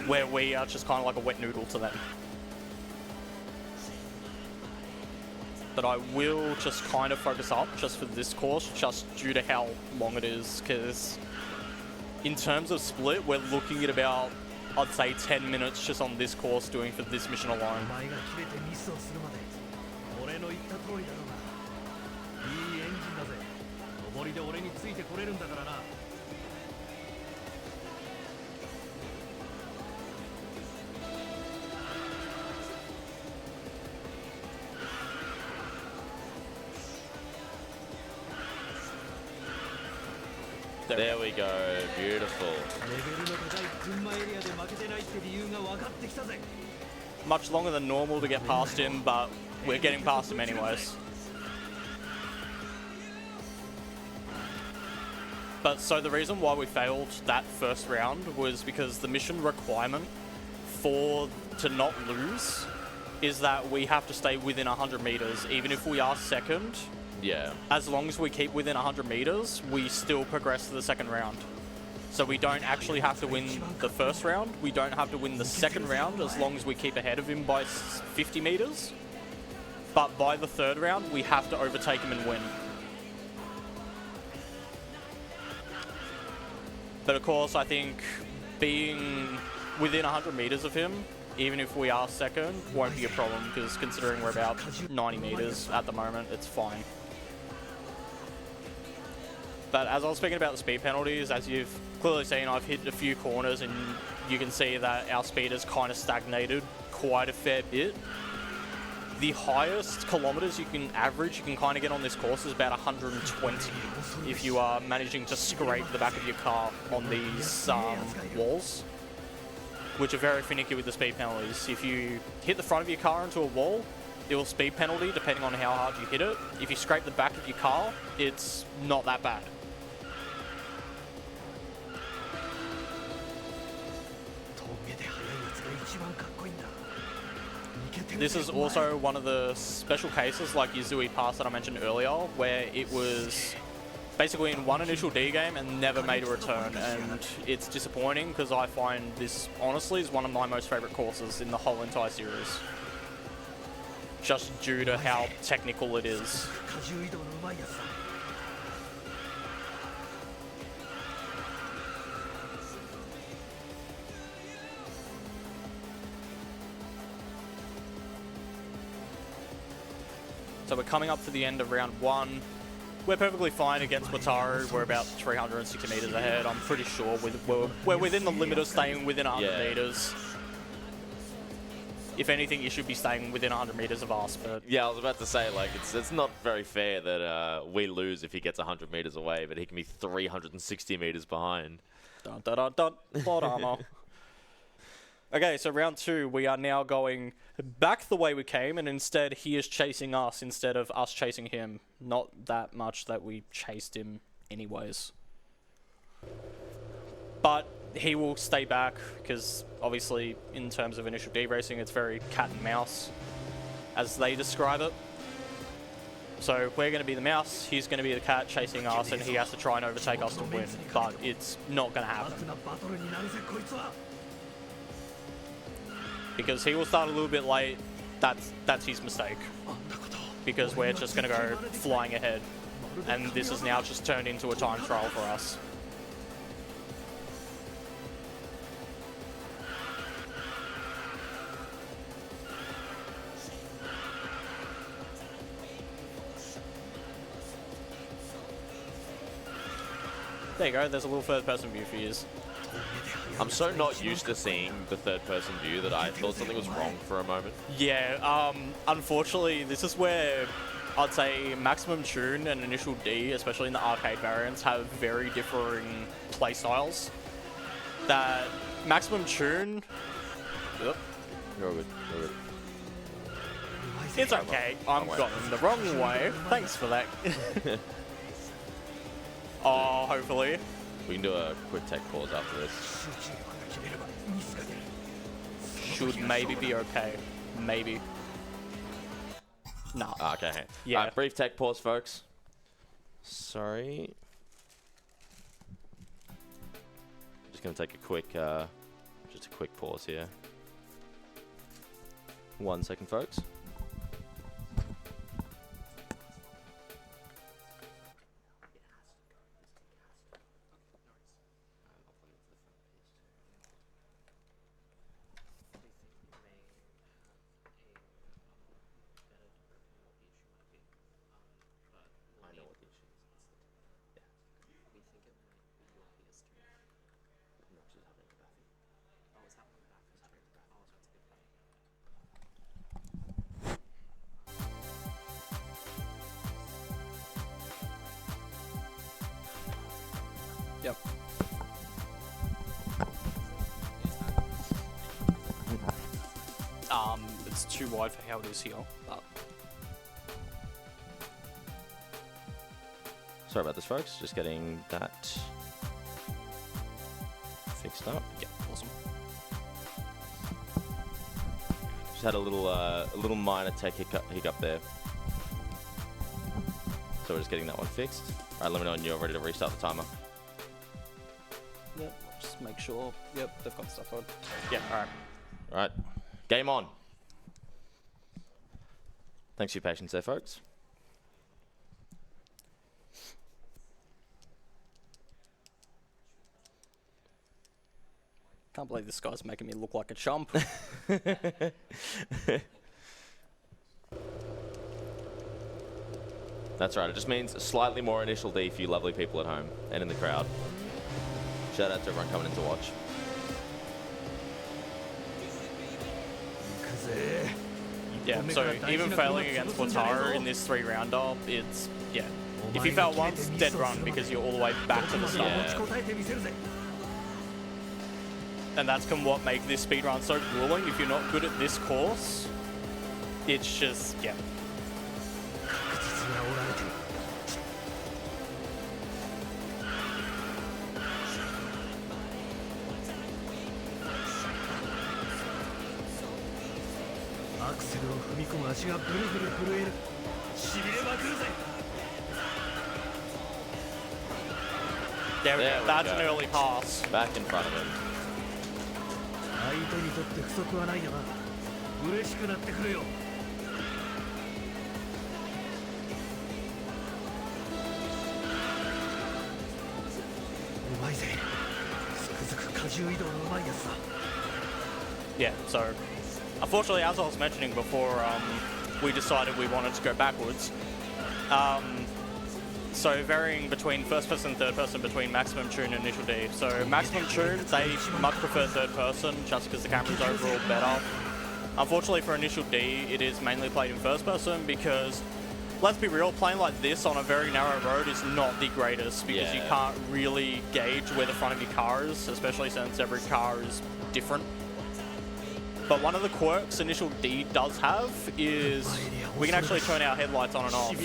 Where we are just kind of like a wet noodle to them. But I will just kind of focus up just for this course, just due to how long it is, because in terms of split, we're looking at about, I'd say, 10 minutes just on this course doing for this mission alone. There we go, beautiful. Much longer than normal to get past him, but we're getting past him anyways. But so the reason why we failed that first round was because the mission requirement to not lose is that we have to stay within 100 meters, even if we are second. Yeah. As long as we keep within 100 meters, we still progress to the second round. So we don't actually have to win the first round. We don't have to win the second round as long as we keep ahead of him by 50 meters. But by the third round, we have to overtake him and win. But of course, I think being within 100 meters of him, even if we are second, won't be a problem, because considering we're about 90 meters at the moment, it's fine. But as I was speaking about the speed penalties, as you've clearly seen, I've hit a few corners and you can see that our speed has kind of stagnated quite a fair bit. The highest kilometers you can average, you can kind of get on this course is about 120 if you are managing to scrape the back of your car on these walls, which are very finicky with the speed penalties. If you hit the front of your car into a wall, it will speed penalty depending on how hard you hit it. If you scrape the back of your car, it's not that bad. This is also one of the special cases like Yuzui Pass that I mentioned earlier, where it was basically in one Initial D game and never made a return, and it's disappointing because I find this honestly is one of my most favourite courses in the whole entire series, just due to how technical it is. So we're coming up to the end of round 1. We're perfectly fine against Wataru. We're about 360 meters ahead. I'm pretty sure we're within the limit of staying within 100 meters. If anything, you should be staying within 100 meters of us. But yeah, I was about to say, like, it's not very fair that we lose if he gets 100 meters away, but he can be 360 meters behind. Dun, dun, dun, dun. Plot armor. Okay, so round 2, we are now going back the way we came, and instead he is chasing us instead of us chasing him. Not that much that we chased him anyways. But he will stay back, because obviously in terms of initial D racing, it's very cat and mouse, as they describe it. So we're going to be the mouse, he's going to be the cat chasing us, and he has to try and overtake us to win. But it's not going to happen. Because he will start a little bit late, that's his mistake. Because we're just going to go flying ahead. And this has now just turned into a time trial for us. There you go, there's a little third-person view for you. I'm so not used to seeing the third-person view that I thought something was wrong for a moment. Yeah, unfortunately, this is where I'd say Maximum Tune and Initial D, especially in the arcade variants, have very differing playstyles. That Maximum Tune... Yep. You're good, you're good. It's okay, I'm going the wrong way. Thanks for that. Oh, hopefully. We can do a quick tech pause after this. Should maybe be okay. Maybe. No. Okay. Yeah. Brief tech pause, folks. Sorry. Just gonna take a quick, just a quick pause here. 1 second, folks. Yep. It's too wide for how it is here. But Sorry about this, folks. Just getting that fixed up. yeah, awesome. Just had a little minor tech hiccup there. So we're just getting that one fixed. All right, let me know when you're ready to restart the timer. Yep, just make sure. Yep, they've got stuff on. Yeah, alright. All right, game on. Thanks for your patience there, folks. Can't believe this guy's making me look like a chump. That's right, it just means slightly more initial D for you lovely people at home and in the crowd. Shout out to everyone coming in to watch. Yeah, so even failing against Wataru in this 3-rounder, it's, yeah. If you fail once, dead run because you're all the way back to the start. Yeah. And that's what makes this speedrun so grueling. If you're not good at this course, it's just, yeah. There we There go. we That's go. an early pass. Back in front of him. Yeah, so unfortunately, as I was mentioning before, we decided we wanted to go backwards. So varying between first person and third person between maximum tune and initial D. So maximum tune, they much prefer third person just because the camera's overall better. Unfortunately for initial D, it is mainly played in first person because, let's be real, playing like this on a very narrow road is not the greatest because you can't really gauge where the front of your car is, especially since every car is different. But one of the quirks initial D does have is we can actually turn our headlights on and off.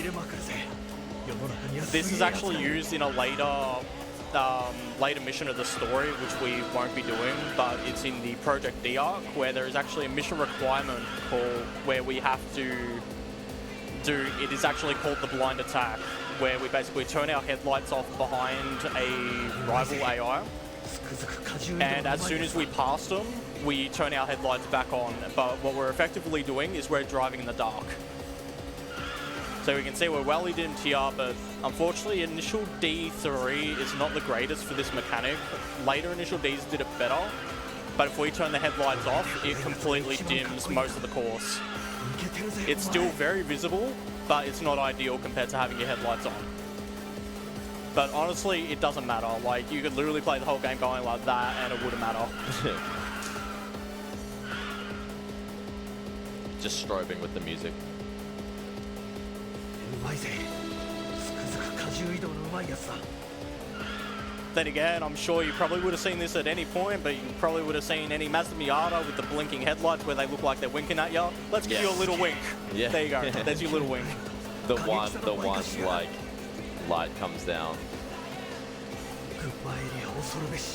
This is actually used in a later mission of the story, which we won't be doing, but it's in the Project D arc, where there is actually a mission requirement called where we have to do, it is actually called the blind attack, where we basically turn our headlights off behind a rival AI, and as soon as we pass them, we turn our headlights back on, but what we're effectively doing is we're driving in the dark. So we can see we're well lead into here, but unfortunately initial D3 is not the greatest for this mechanic. Later initial Ds did it better, but if we turn the headlights off, it completely dims most of the course. It's still very visible, but it's not ideal compared to having your headlights on. But honestly, it doesn't matter. Like, you could literally play the whole game going like that and it wouldn't matter. Just strobing with the music. Then again, I'm sure you probably would have seen this at any point, but you probably would have seen any Mazda Miata with the blinking headlights where they look like they're winking at you. Let's give you a little wink. Yeah. There you go. There's your little wink. The one like light comes down.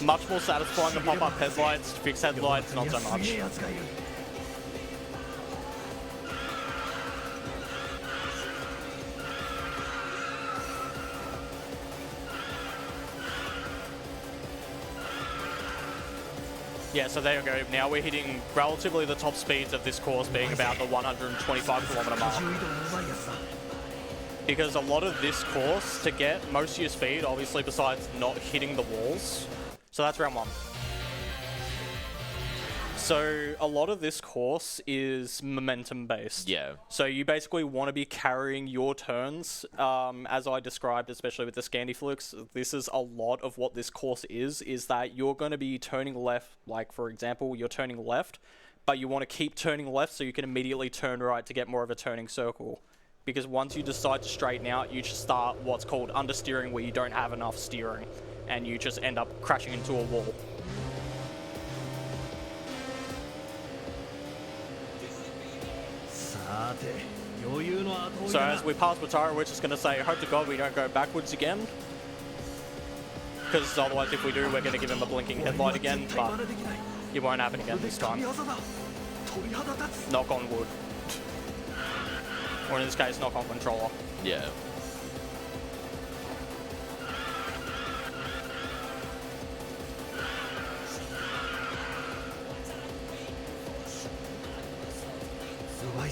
Much more satisfying to pop up headlights, fix headlights, not so much. Yeah, so there you go. Now we're hitting relatively the top speeds of this course being about the 125 kilometer mark. Because a lot of this course, to get most of your speed, obviously besides not hitting the walls. So that's round one. So a lot of this course is momentum based. Yeah. So you basically want to be carrying your turns, as I described, especially with the Scandi Flukes. This is a lot of what this course is that you're going to be turning left, like for example, you're turning left, but you want to keep turning left so you can immediately turn right to get more of a turning circle. Because once you decide to straighten out, you just start what's called understeering, where you don't have enough steering, and you just end up crashing into a wall. So as we pass Watara, we're just going to say, hope to God we don't go backwards again. Because otherwise if we do, we're going to give him a blinking headlight again, but it won't happen again this time. Knock on wood. Or in this case, knock on controller. Yeah.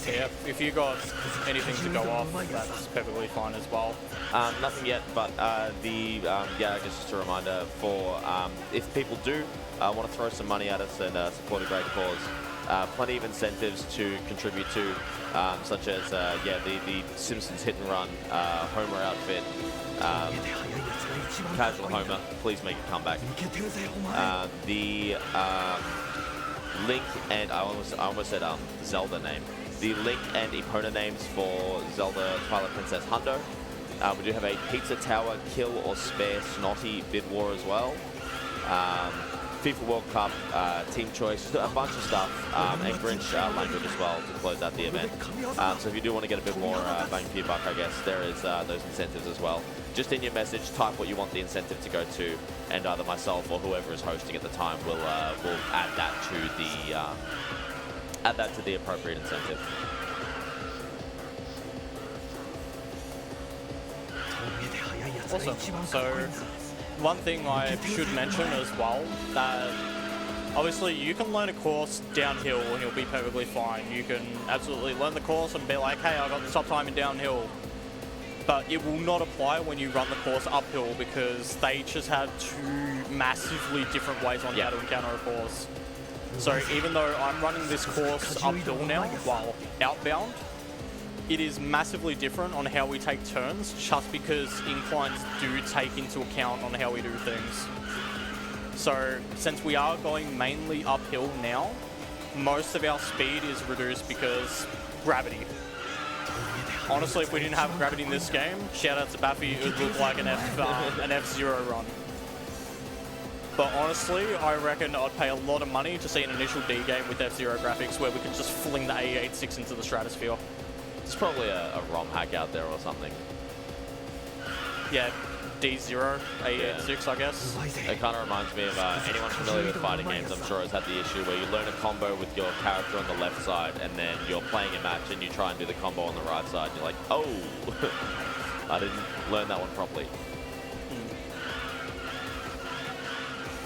Yeah, if you got anything to go off, that's perfectly fine as well. Nothing yet, but yeah, I guess just a reminder for if people do want to throw some money at us and support a great cause, plenty of incentives to contribute to, such as yeah, the Simpsons Hit and Run Homer outfit. Casual Homer, please make a comeback. The Link and I almost said Zelda name. The Link and Epona names for Zelda Twilight Princess Hundo. We do have a Pizza Tower Kill or Spare Snotty bid war as well. FIFA World Cup, Team Choice, a bunch of stuff, and Grinch language as well to close out the event. So if you do want to get a bit more bang for your buck, I guess, there is those incentives as well. Just in your message, type what you want the incentive to go to, and either myself or whoever is hosting at the time will add that to the appropriate incentive. Awesome. So one thing I should mention as well, that obviously you can learn a course downhill and you'll be perfectly fine. You can absolutely learn the course and be like, hey, I got the top time in downhill. But it will not apply when you run the course uphill, because they just have two massively different ways on how to encounter a course. So even though I'm running this course uphill now, while outbound, it is massively different on how we take turns, just because inclines do take into account on how we do things. So since we are going mainly uphill now, most of our speed is reduced because gravity. Honestly, if we didn't have gravity in this game, shout out to Baffy, it would look like an F-Zero run. But honestly, I reckon I'd pay a lot of money to see an initial D game with F-Zero graphics where we can just fling the A86 into the stratosphere. There's probably a ROM hack out there or something. Yeah, D0, A86, I guess. It kind of reminds me of anyone familiar with fighting games, I'm sure has had the issue where you learn a combo with your character on the left side and then you're playing a match and you try and do the combo on the right side and you're like, oh, I didn't learn that one properly.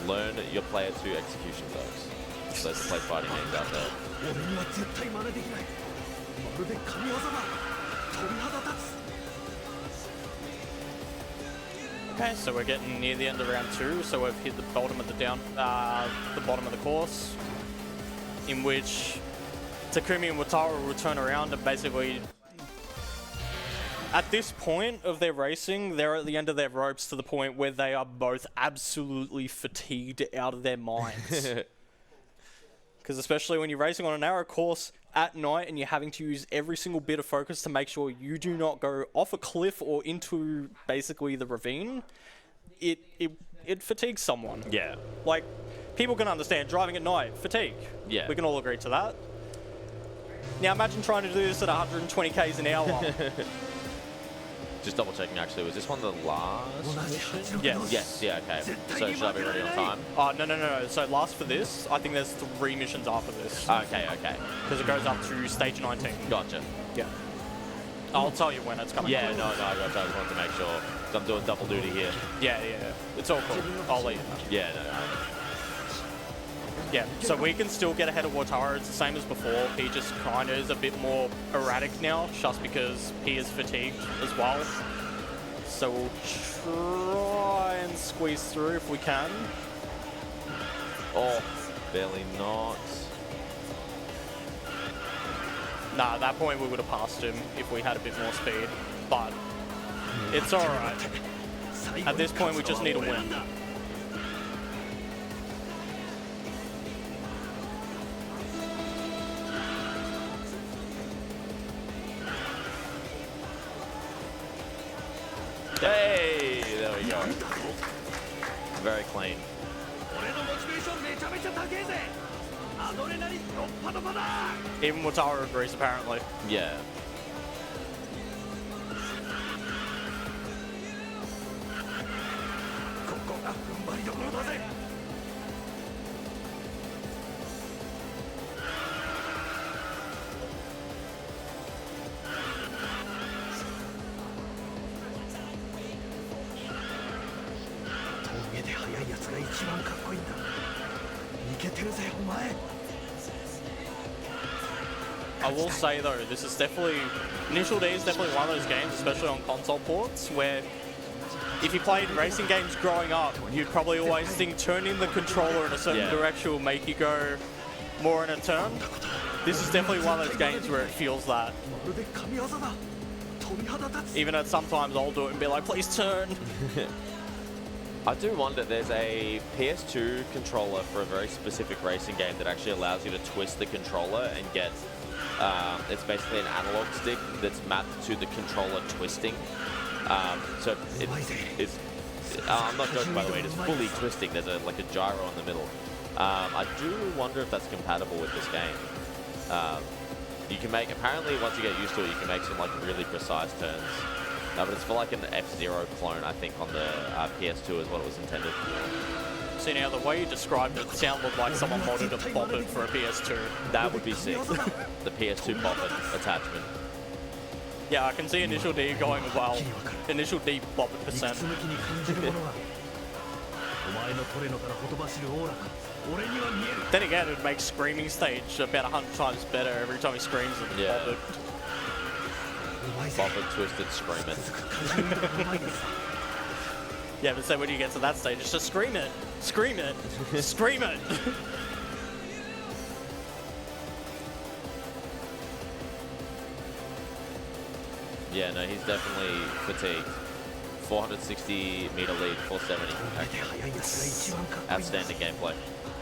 Learn your player 2 execution, folks. Those who play fighting games out there. Okay, so we're getting near the end of round 2, so we've hit the bottom of the bottom of the course, in which Takumi and Wataru will turn around and basically, at this point of their racing, they're at the end of their ropes to the point where they are both absolutely fatigued out of their minds. Because especially when you're racing on a narrow course at night and you're having to use every single bit of focus to make sure you do not go off a cliff or into basically the ravine, it fatigues someone. Yeah. Like, people can understand driving at night, fatigue. Yeah. We can all agree to that. Now imagine trying to do this at 120 k's an hour. Just double checking actually, was this one the last mission? Yes. Yes, yeah, okay. So should I be ready on time? No. So last for this, I think there's 3 missions after this. Okay. Because it goes up to stage 19. Gotcha. Yeah. I'll tell you when it's coming. Yeah, no, I gotcha. I just wanted to make sure. 'Cause I'm doing double duty here. Yeah. It's all cool. I'll let you know. Yeah, no. Yeah, so we can still get ahead of Wataru. It's the same as before. He just kind of is a bit more erratic now, just because he is fatigued as well. So we'll try and squeeze through if we can. Oh, barely not. Nah, at that point we would have passed him if we had a bit more speed, but it's alright. At this point we just need a win. Hey, there we go. Very clean. Even Wataru agrees, apparently. Yeah. I will say though, this is definitely, Initial D is definitely one of those games, especially on console ports, where if you played racing games growing up, you'd probably always think turning the controller in a certain direction will make you go more in a turn. This is definitely one of those games where it feels that. Even at sometimes I'll do it and be like, please turn. I do wonder, there's a PS2 controller for a very specific racing game that actually allows you to twist the controller and get, it's basically an analog stick that's mapped to the controller twisting. So it is, I'm not joking by the way, it is fully twisting. There's like a gyro in the middle. I do wonder if that's compatible with this game. You can make, apparently once you get used to it, you can make some like really precise turns. But it's for like an F-Zero clone, I think, on the PS2 is what it was intended for. See now, the way you described it sounded like someone modded a bobbit for a PS2. That would be sick. The PS2 bobbit attachment. Yeah, I can see Initial D going well. Initial D bobbit percent. Then again, it makes Screaming Stage about 100 times better every time he screams at the bobbit. Bobbit, twisted, scream it. Yeah, but so when you get to that stage, it's just scream it, scream it, scream it. Yeah, no, he's definitely fatigued. 460 meter lead, 470. Outstanding gameplay.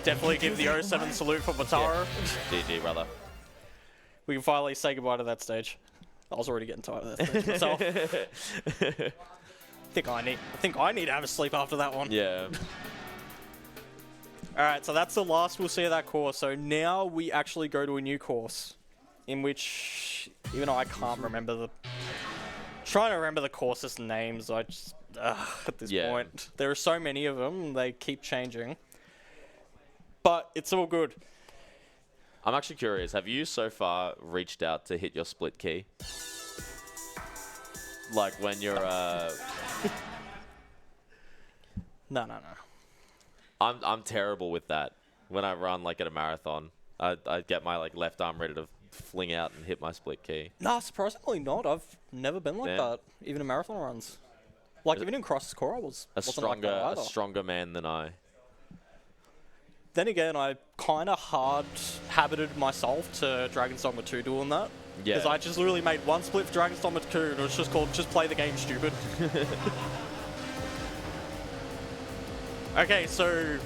Definitely give the 07 salute for Mataro. Yeah. GG, brother. We can finally say goodbye to that stage. I was already getting tired of that stage myself. I think I need to have a sleep after that one. Yeah. Alright, so that's the last we'll see of that course. So now we actually go to a new course. In which, even though I can't remember the... Trying to remember the courses names, I just... at this point. There are so many of them, they keep changing. But it's all good. I'm actually curious, have you so far reached out to hit your split key? Like when you're... No. I'm terrible with that. When I run like at a marathon, I get my like left arm ready to fling out and hit my split key. No, surprisingly not. I've never been like that, even in marathon runs. Like even in Cross's core, I wasn't like that either. A stronger man than I. Then again, I kind of hard-habited myself to Dragon's Dogma 2 doing that. Yeah. Because I just literally made one split for Dragon's Dogma 2, and it was just called Just Play the Game Stupid. Okay, so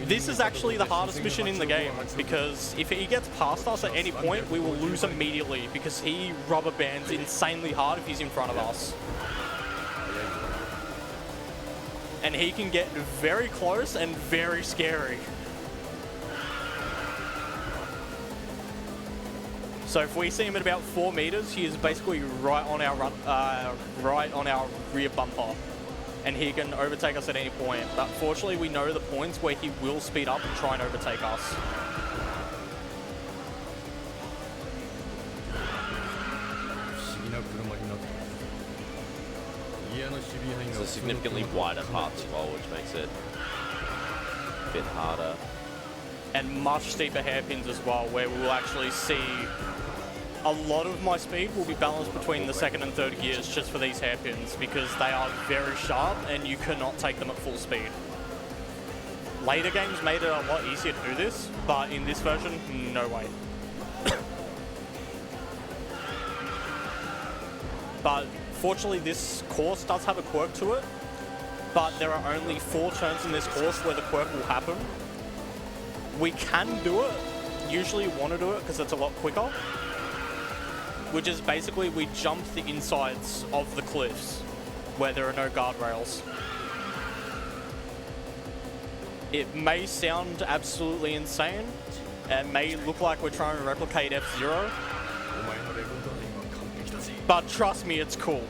this is actually the hardest mission in the game, because if he gets past us at any point, we will lose immediately, because he rubber bands insanely hard if he's in front of us. And he can get very close and very scary. So if we see him at about 4 meters, he is basically right on our rear bumper. And he can overtake us at any point. But fortunately, we know the points where he will speed up and try and overtake us. It's a significantly wider path as well, which makes it a bit harder. And much steeper hairpins as well, where we will actually see a lot of my speed will be balanced between the second and third gears just for these hairpins, because they are very sharp and you cannot take them at full speed. Later games made it a lot easier to do this, but in this version, no way. But fortunately, this course does have a quirk to it, but there are only 4 turns in this course where the quirk will happen. We can do it, usually want to do it because it's a lot quicker, which is basically we jump the insides of the cliffs where there are no guardrails. It may sound absolutely insane, and may look like we're trying to replicate F-Zero, but trust me, it's cool.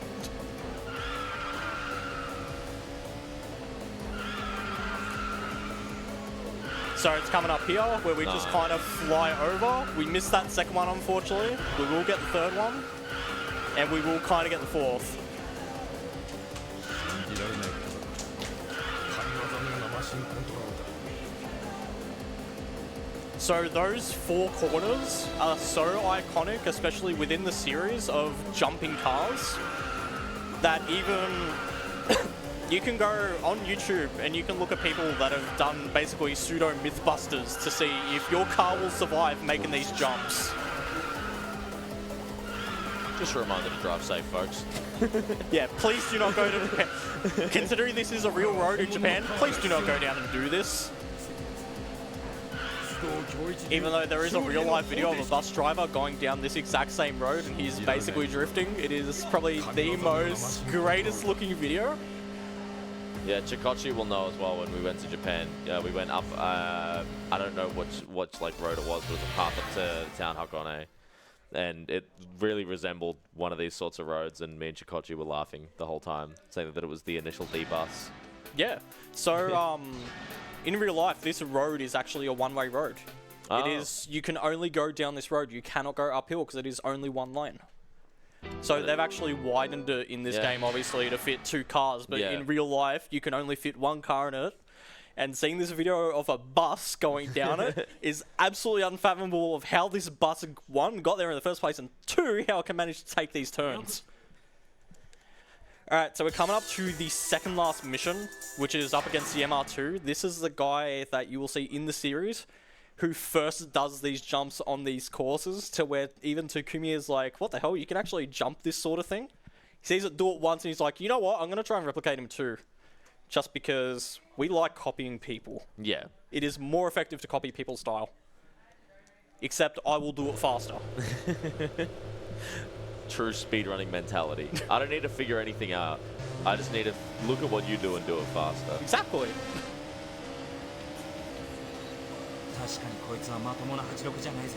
So it's coming up here where we just kind of fly over. We missed that second one, unfortunately. We will get the third one, and we will kind of get the fourth. So those 4 corners are so iconic, especially within the series of jumping cars, that even you can go on YouTube and you can look at people that have done basically pseudo Mythbusters to see if your car will survive making these jumps. Just a reminder to drive safe, folks. Yeah, please do not go to Japan. Considering this is a real road in Japan, please do not go down and do this. Even though there is a real life video of a bus driver going down this exact same road and he's basically drifting, it is probably the most greatest looking video. Yeah, Chikochi will know as well. When we went to Japan, we went up, I don't know which like road it was, but it was a path up to town Hakone. And it really resembled one of these sorts of roads, and me and Chikochi were laughing the whole time, saying that it was the initial D-bus. Yeah, so in real life, this road is actually a one-way road. It is, you can only go down this road, you cannot go uphill because it is only one lane. So they've actually widened it in this game, obviously, to fit 2 cars, but in real life, you can only fit 1 car in it. And seeing this video of a bus going down it is absolutely unfathomable of how this bus, 1, got there in the first place, and 2, how it can manage to take these turns. Alright, so we're coming up to the second last mission, which is up against the MR2. This is the guy that you will see in the series who first does these jumps on these courses, to where even Takumi is like, what the hell, you can actually jump this sort of thing? He sees it do it once and he's like, you know what, I'm going to try and replicate him too. Just because we like copying people. Yeah. It is more effective to copy people's style. Except I will do it faster. True speedrunning mentality. I don't need to figure anything out. I just need to look at what you do and do it faster. Exactly. 確かにこいつはまともな86じゃないぜ。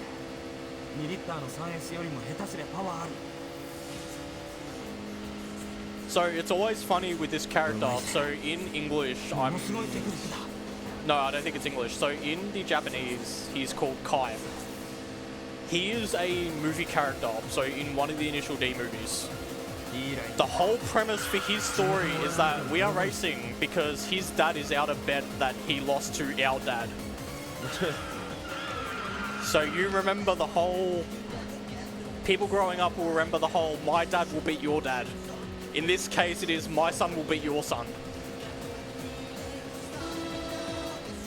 2リッターの 3S よりも下手すりゃパワーある。 So it's always funny with this character. So in English, ものすごいテクニックだ。 No, I don't think it's English. So in the Japanese, he's called Kai. He is a movie character, so in one of the initial D movies. The whole premise for his story is that we are racing because his dad is out of bet that he lost to our dad. So you remember the whole... People growing up will remember the whole, my dad will beat your dad. In this case, it is, my son will beat your son.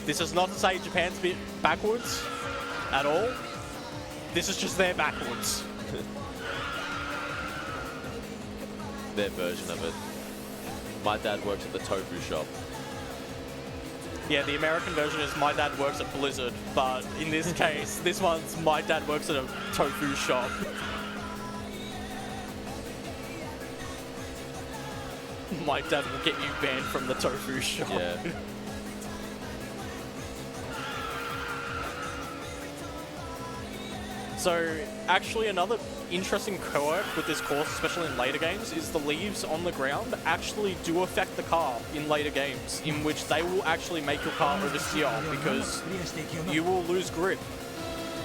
This is not to say Japan's a bit backwards at all. This is just their backwards. Their version of it. My dad works at the tofu shop. Yeah, the American version is my dad works at Blizzard, but in this case, this one's my dad works at a tofu shop. My dad will get you banned from the tofu shop. Yeah. So, actually another interesting quirk with this course, especially in later games, is the leaves on the ground actually do affect the car in later games, in which they will actually make your car oversteer because you will lose grip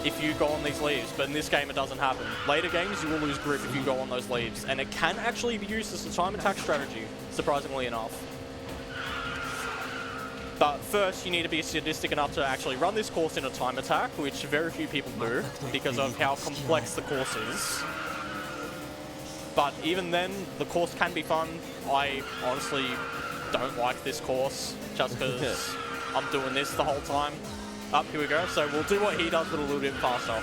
if you go on these leaves, but in this game it doesn't happen. Later games you will lose grip if you go on those leaves, and it can actually be used as a time attack strategy, surprisingly enough. But first, you need to be sadistic enough to actually run this course in a time attack, which very few people do, because of how complex the course is. But even then, the course can be fun. I honestly don't like this course, just because I'm doing this the whole time. Up, here we go. So we'll do what he does, but a little bit faster.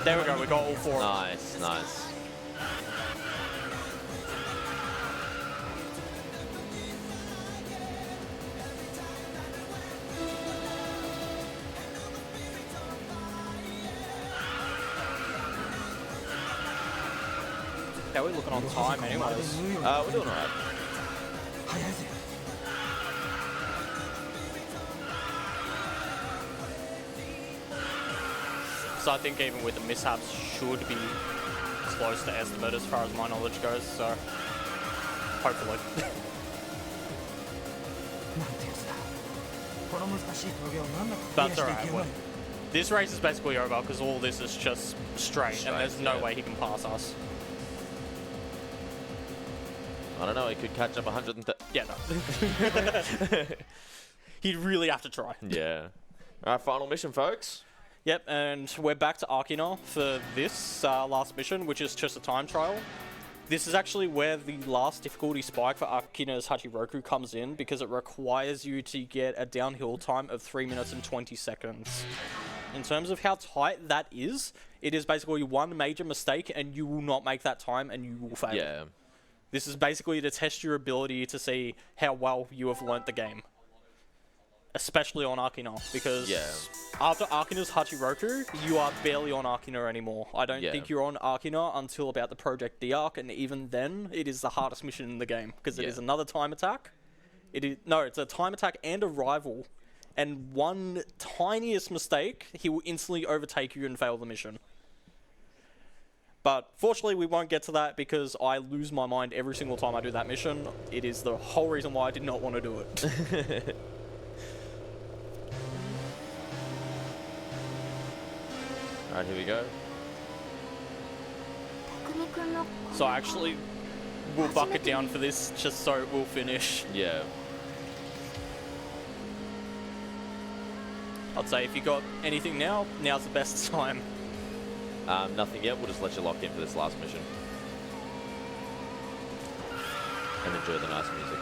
There we go, we got all four of them. Nice, nice. How are we looking on time anyways? We're doing alright. So I think even with the mishaps should be close to estimate as far as my knowledge goes, so hopefully. That's alright. Well, this race is basically over because all this is just straight and there's no way he can pass us. I don't know, he could catch up 130. Yeah, no. He'd really have to try. Yeah. Alright, final mission, folks. Yep, and we're back to Akina for this last mission, which is just a time trial. This is actually where the last difficulty spike for Akina's Hachiroku comes in, because it requires you to get a downhill time of 3 minutes and 20 seconds. In terms of how tight that is, it is basically one major mistake and you will not make that time and you will fail. Yeah. This is basically to test your ability to see how well you have learnt the game. Especially on Akina, because after Akina's Hachiroku, you are barely on Akina anymore. I don't think you're on Akina until about the Project D arc, and even then, it is the hardest mission in the game, because it is another time attack. It's a time attack and a rival, and one tiniest mistake, he will instantly overtake you and fail the mission. But fortunately, we won't get to that because I lose my mind every single time I do that mission. It is the whole reason why I did not want to do it. Alright, here we go. So I actually will bucket down for this just so it will finish. Yeah. I'd say if you got anything now, now's the best time. Nothing yet, we'll just let you lock in for this last mission. And enjoy the nice music.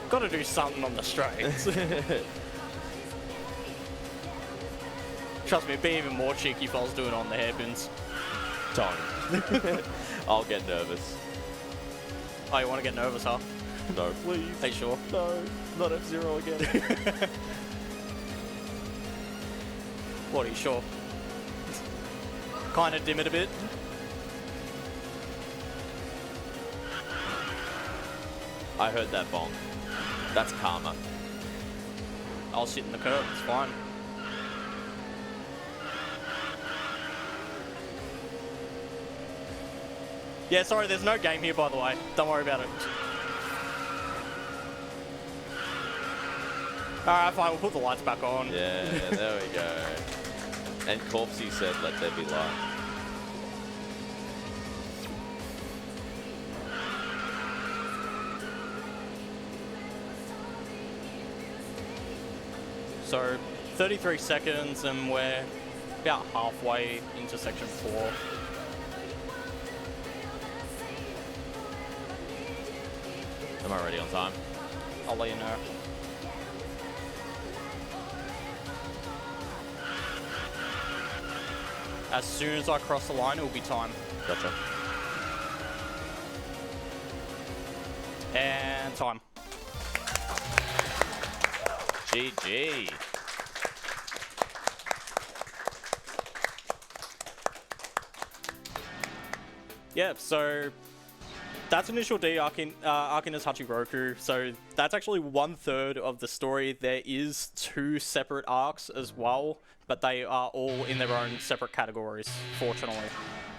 Gotta do something on the straights. Trust me, it'd be even more cheeky if I was doing it on the hairpins. Don't. I'll get nervous. Oh, you want to get nervous, huh? No, please. Are you sure? No, not F-Zero again. What, are you sure? Kind of dim it a bit. I heard that bonk. That's karma. I'll sit in the curb, it's fine. Yeah, sorry, there's no game here, by the way. Don't worry about it. Alright, fine, we'll put the lights back on. Yeah, there we go. And Corpsey said, let there be light. So, 33 seconds, and we're about halfway into section 4. Am I ready on time? I'll let you know. As soon as I cross the line, it will be time. Gotcha. And time. GG. Yeah, so that's initial D, Akina's Hachiroku. So that's actually 1/3 of the story. There is 2 separate arcs as well, but they are all in their own separate categories, fortunately.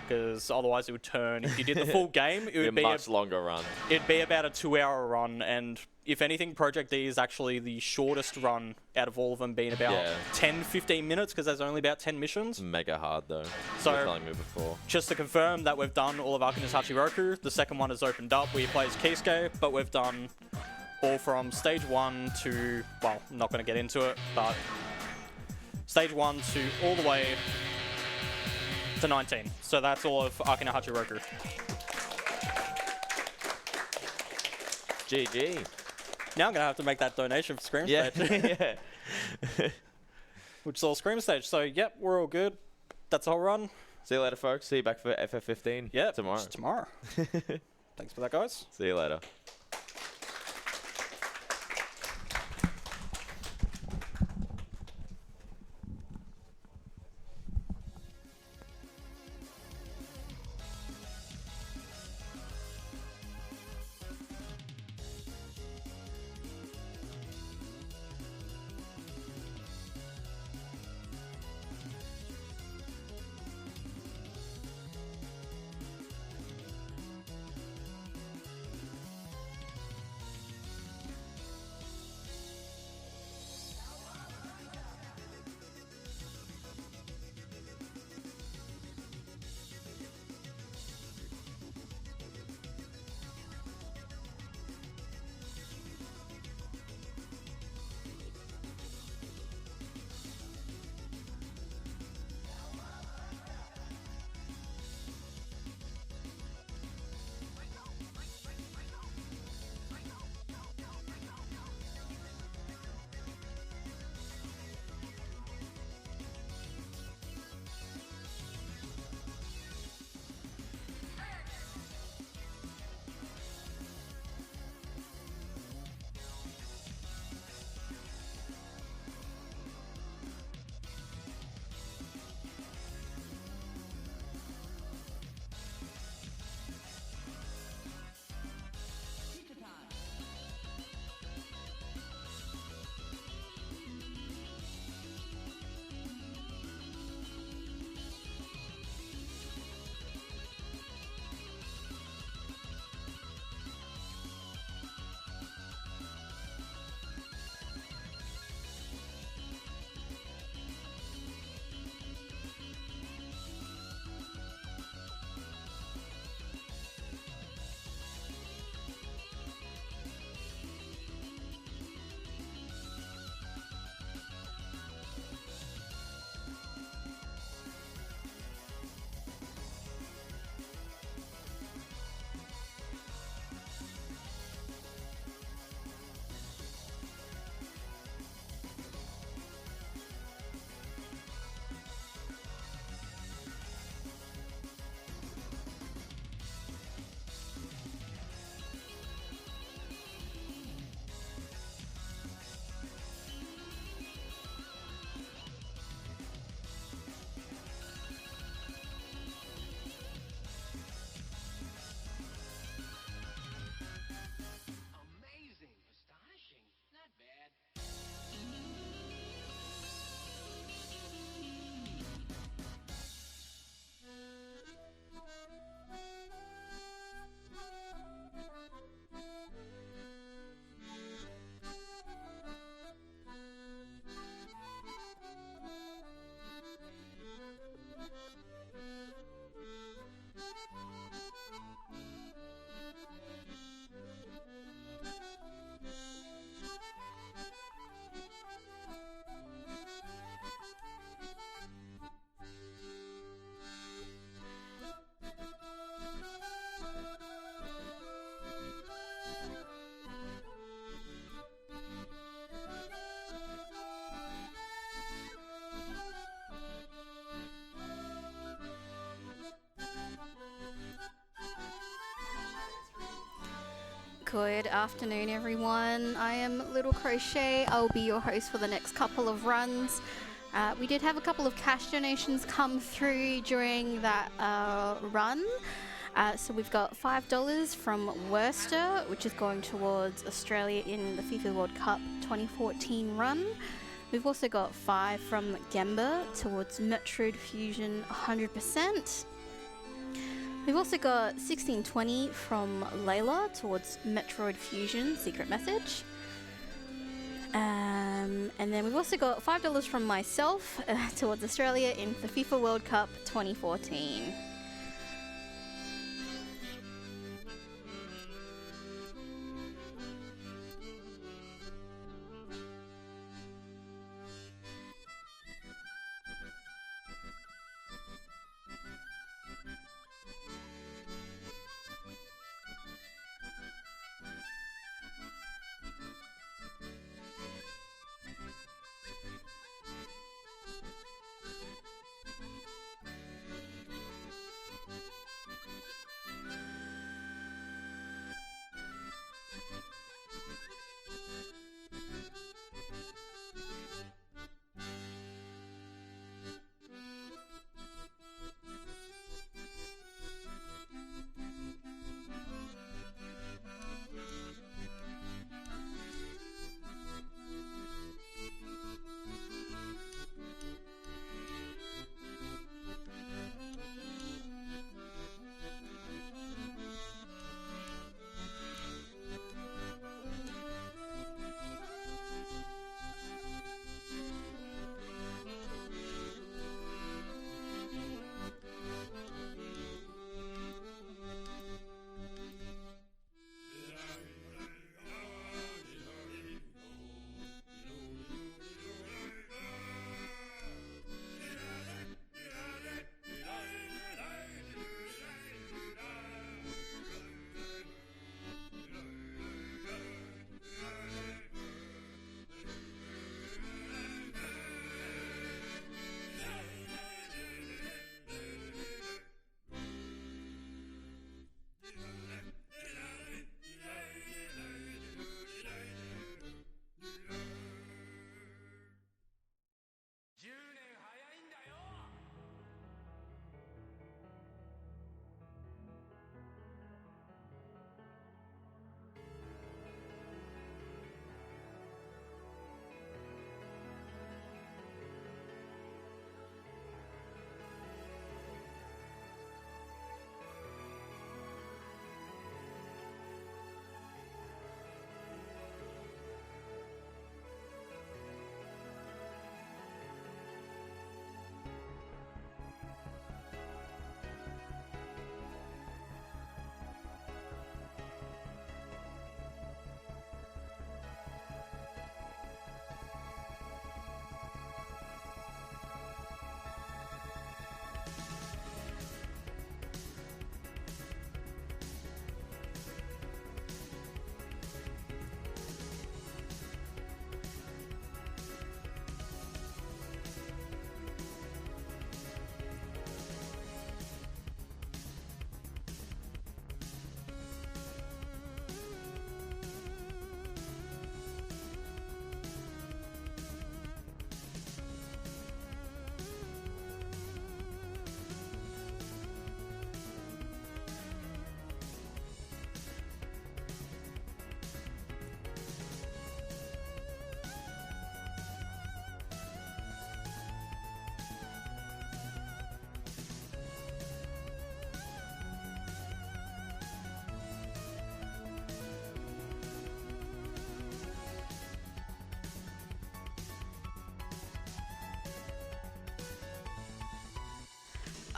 Because otherwise it would turn, if you did the full game, it would be a much longer run. It'd be about a 2-hour run, and if anything, Project D is actually the shortest run out of all of them, being about 10-15 minutes, because there's only about 10 missions. Mega hard though. So, you were telling me before. Just to confirm that we've done all of Akina's Hachiroku. The second one has opened up where you play as Kisuke, but we've done all from stage 1 to, well, I'm not going to get into it, but stage 1 to all the way to 19. So that's all of Akina Hachiroku. GG. Now I'm going to have to make that donation for Scream Yeah. Stage. Yeah. Which is all Scream Stage. So, yep, we're all good. That's the whole run. See you later, folks. See you back for FF15 tomorrow. Tomorrow. Thanks for that, guys. See you later. Good afternoon, everyone. I am Little Crochet. I'll be your host for the next couple of runs. We did have a couple of cash donations come through during that run. So we've got $5 from Worcester, which is going towards Australia in the FIFA World Cup 2014 run. We've also got 5 from Gemba towards Metroid Fusion 100%. We've also got 1620 from Layla towards Metroid Fusion Secret Message. And then we've also got $5 from myself towards Australia in the FIFA World Cup 2014.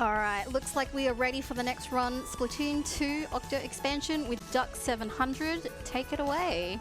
Alright, looks like we are ready for the next run. Splatoon 2 Octo Expansion with Duck 700. Take it away.